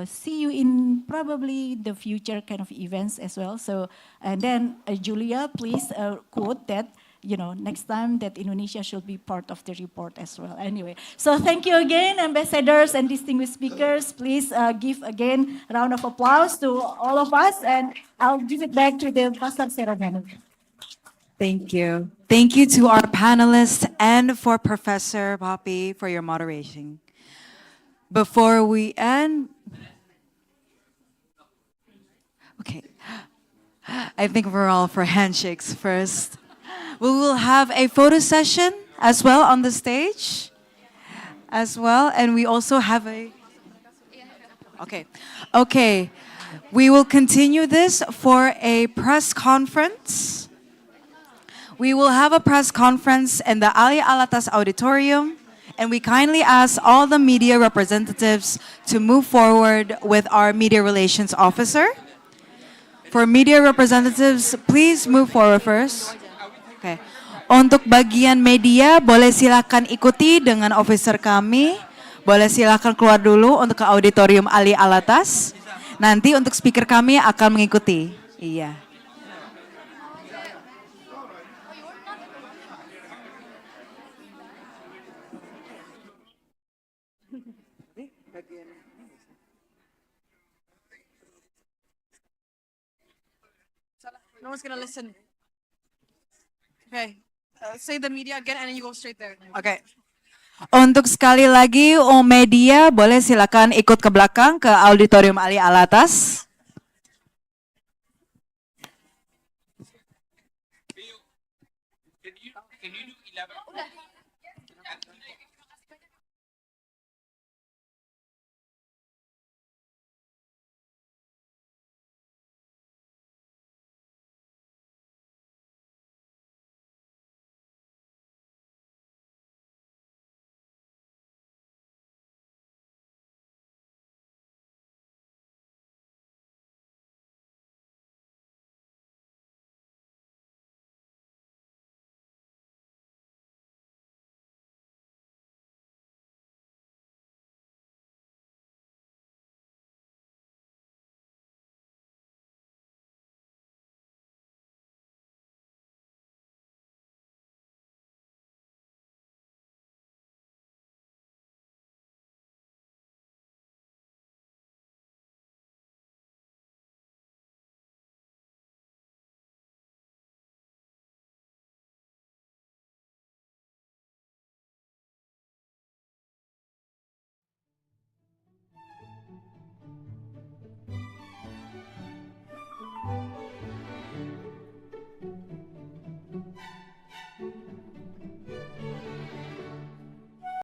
see you in probably the future kind of events as well. So, and then Julia, please quote that, next time that Indonesia should be part of the report as well. Anyway, so thank you again, ambassadors and distinguished speakers. Please give again a round of applause to all of us, and I'll give it back to the pastor ceremony. Thank you. Thank you to our panelists and for Professor Poppy for your moderation. Before we end, okay, I think we're all for handshakes first. We will have a photo session as well on the stage as well, and we also have a, okay. We will continue this for a press conference We will have a press conference in the Ali Alatas Auditorium, and we kindly ask all the media representatives to move forward with our media relations officer. For media representatives, please move forward first. Okay. Untuk bagian media, boleh silakan ikuti dengan officer kami. Boleh silakan keluar dulu untuk ke auditorium Ali Alatas. Nanti untuk speaker kami akan mengikuti. Iya. No one's gonna listen. Okay, say the media again, and then you go straight there. Oke. Untuk sekali lagi, media boleh silakan ikut ke belakang ke auditorium Ali Alatas.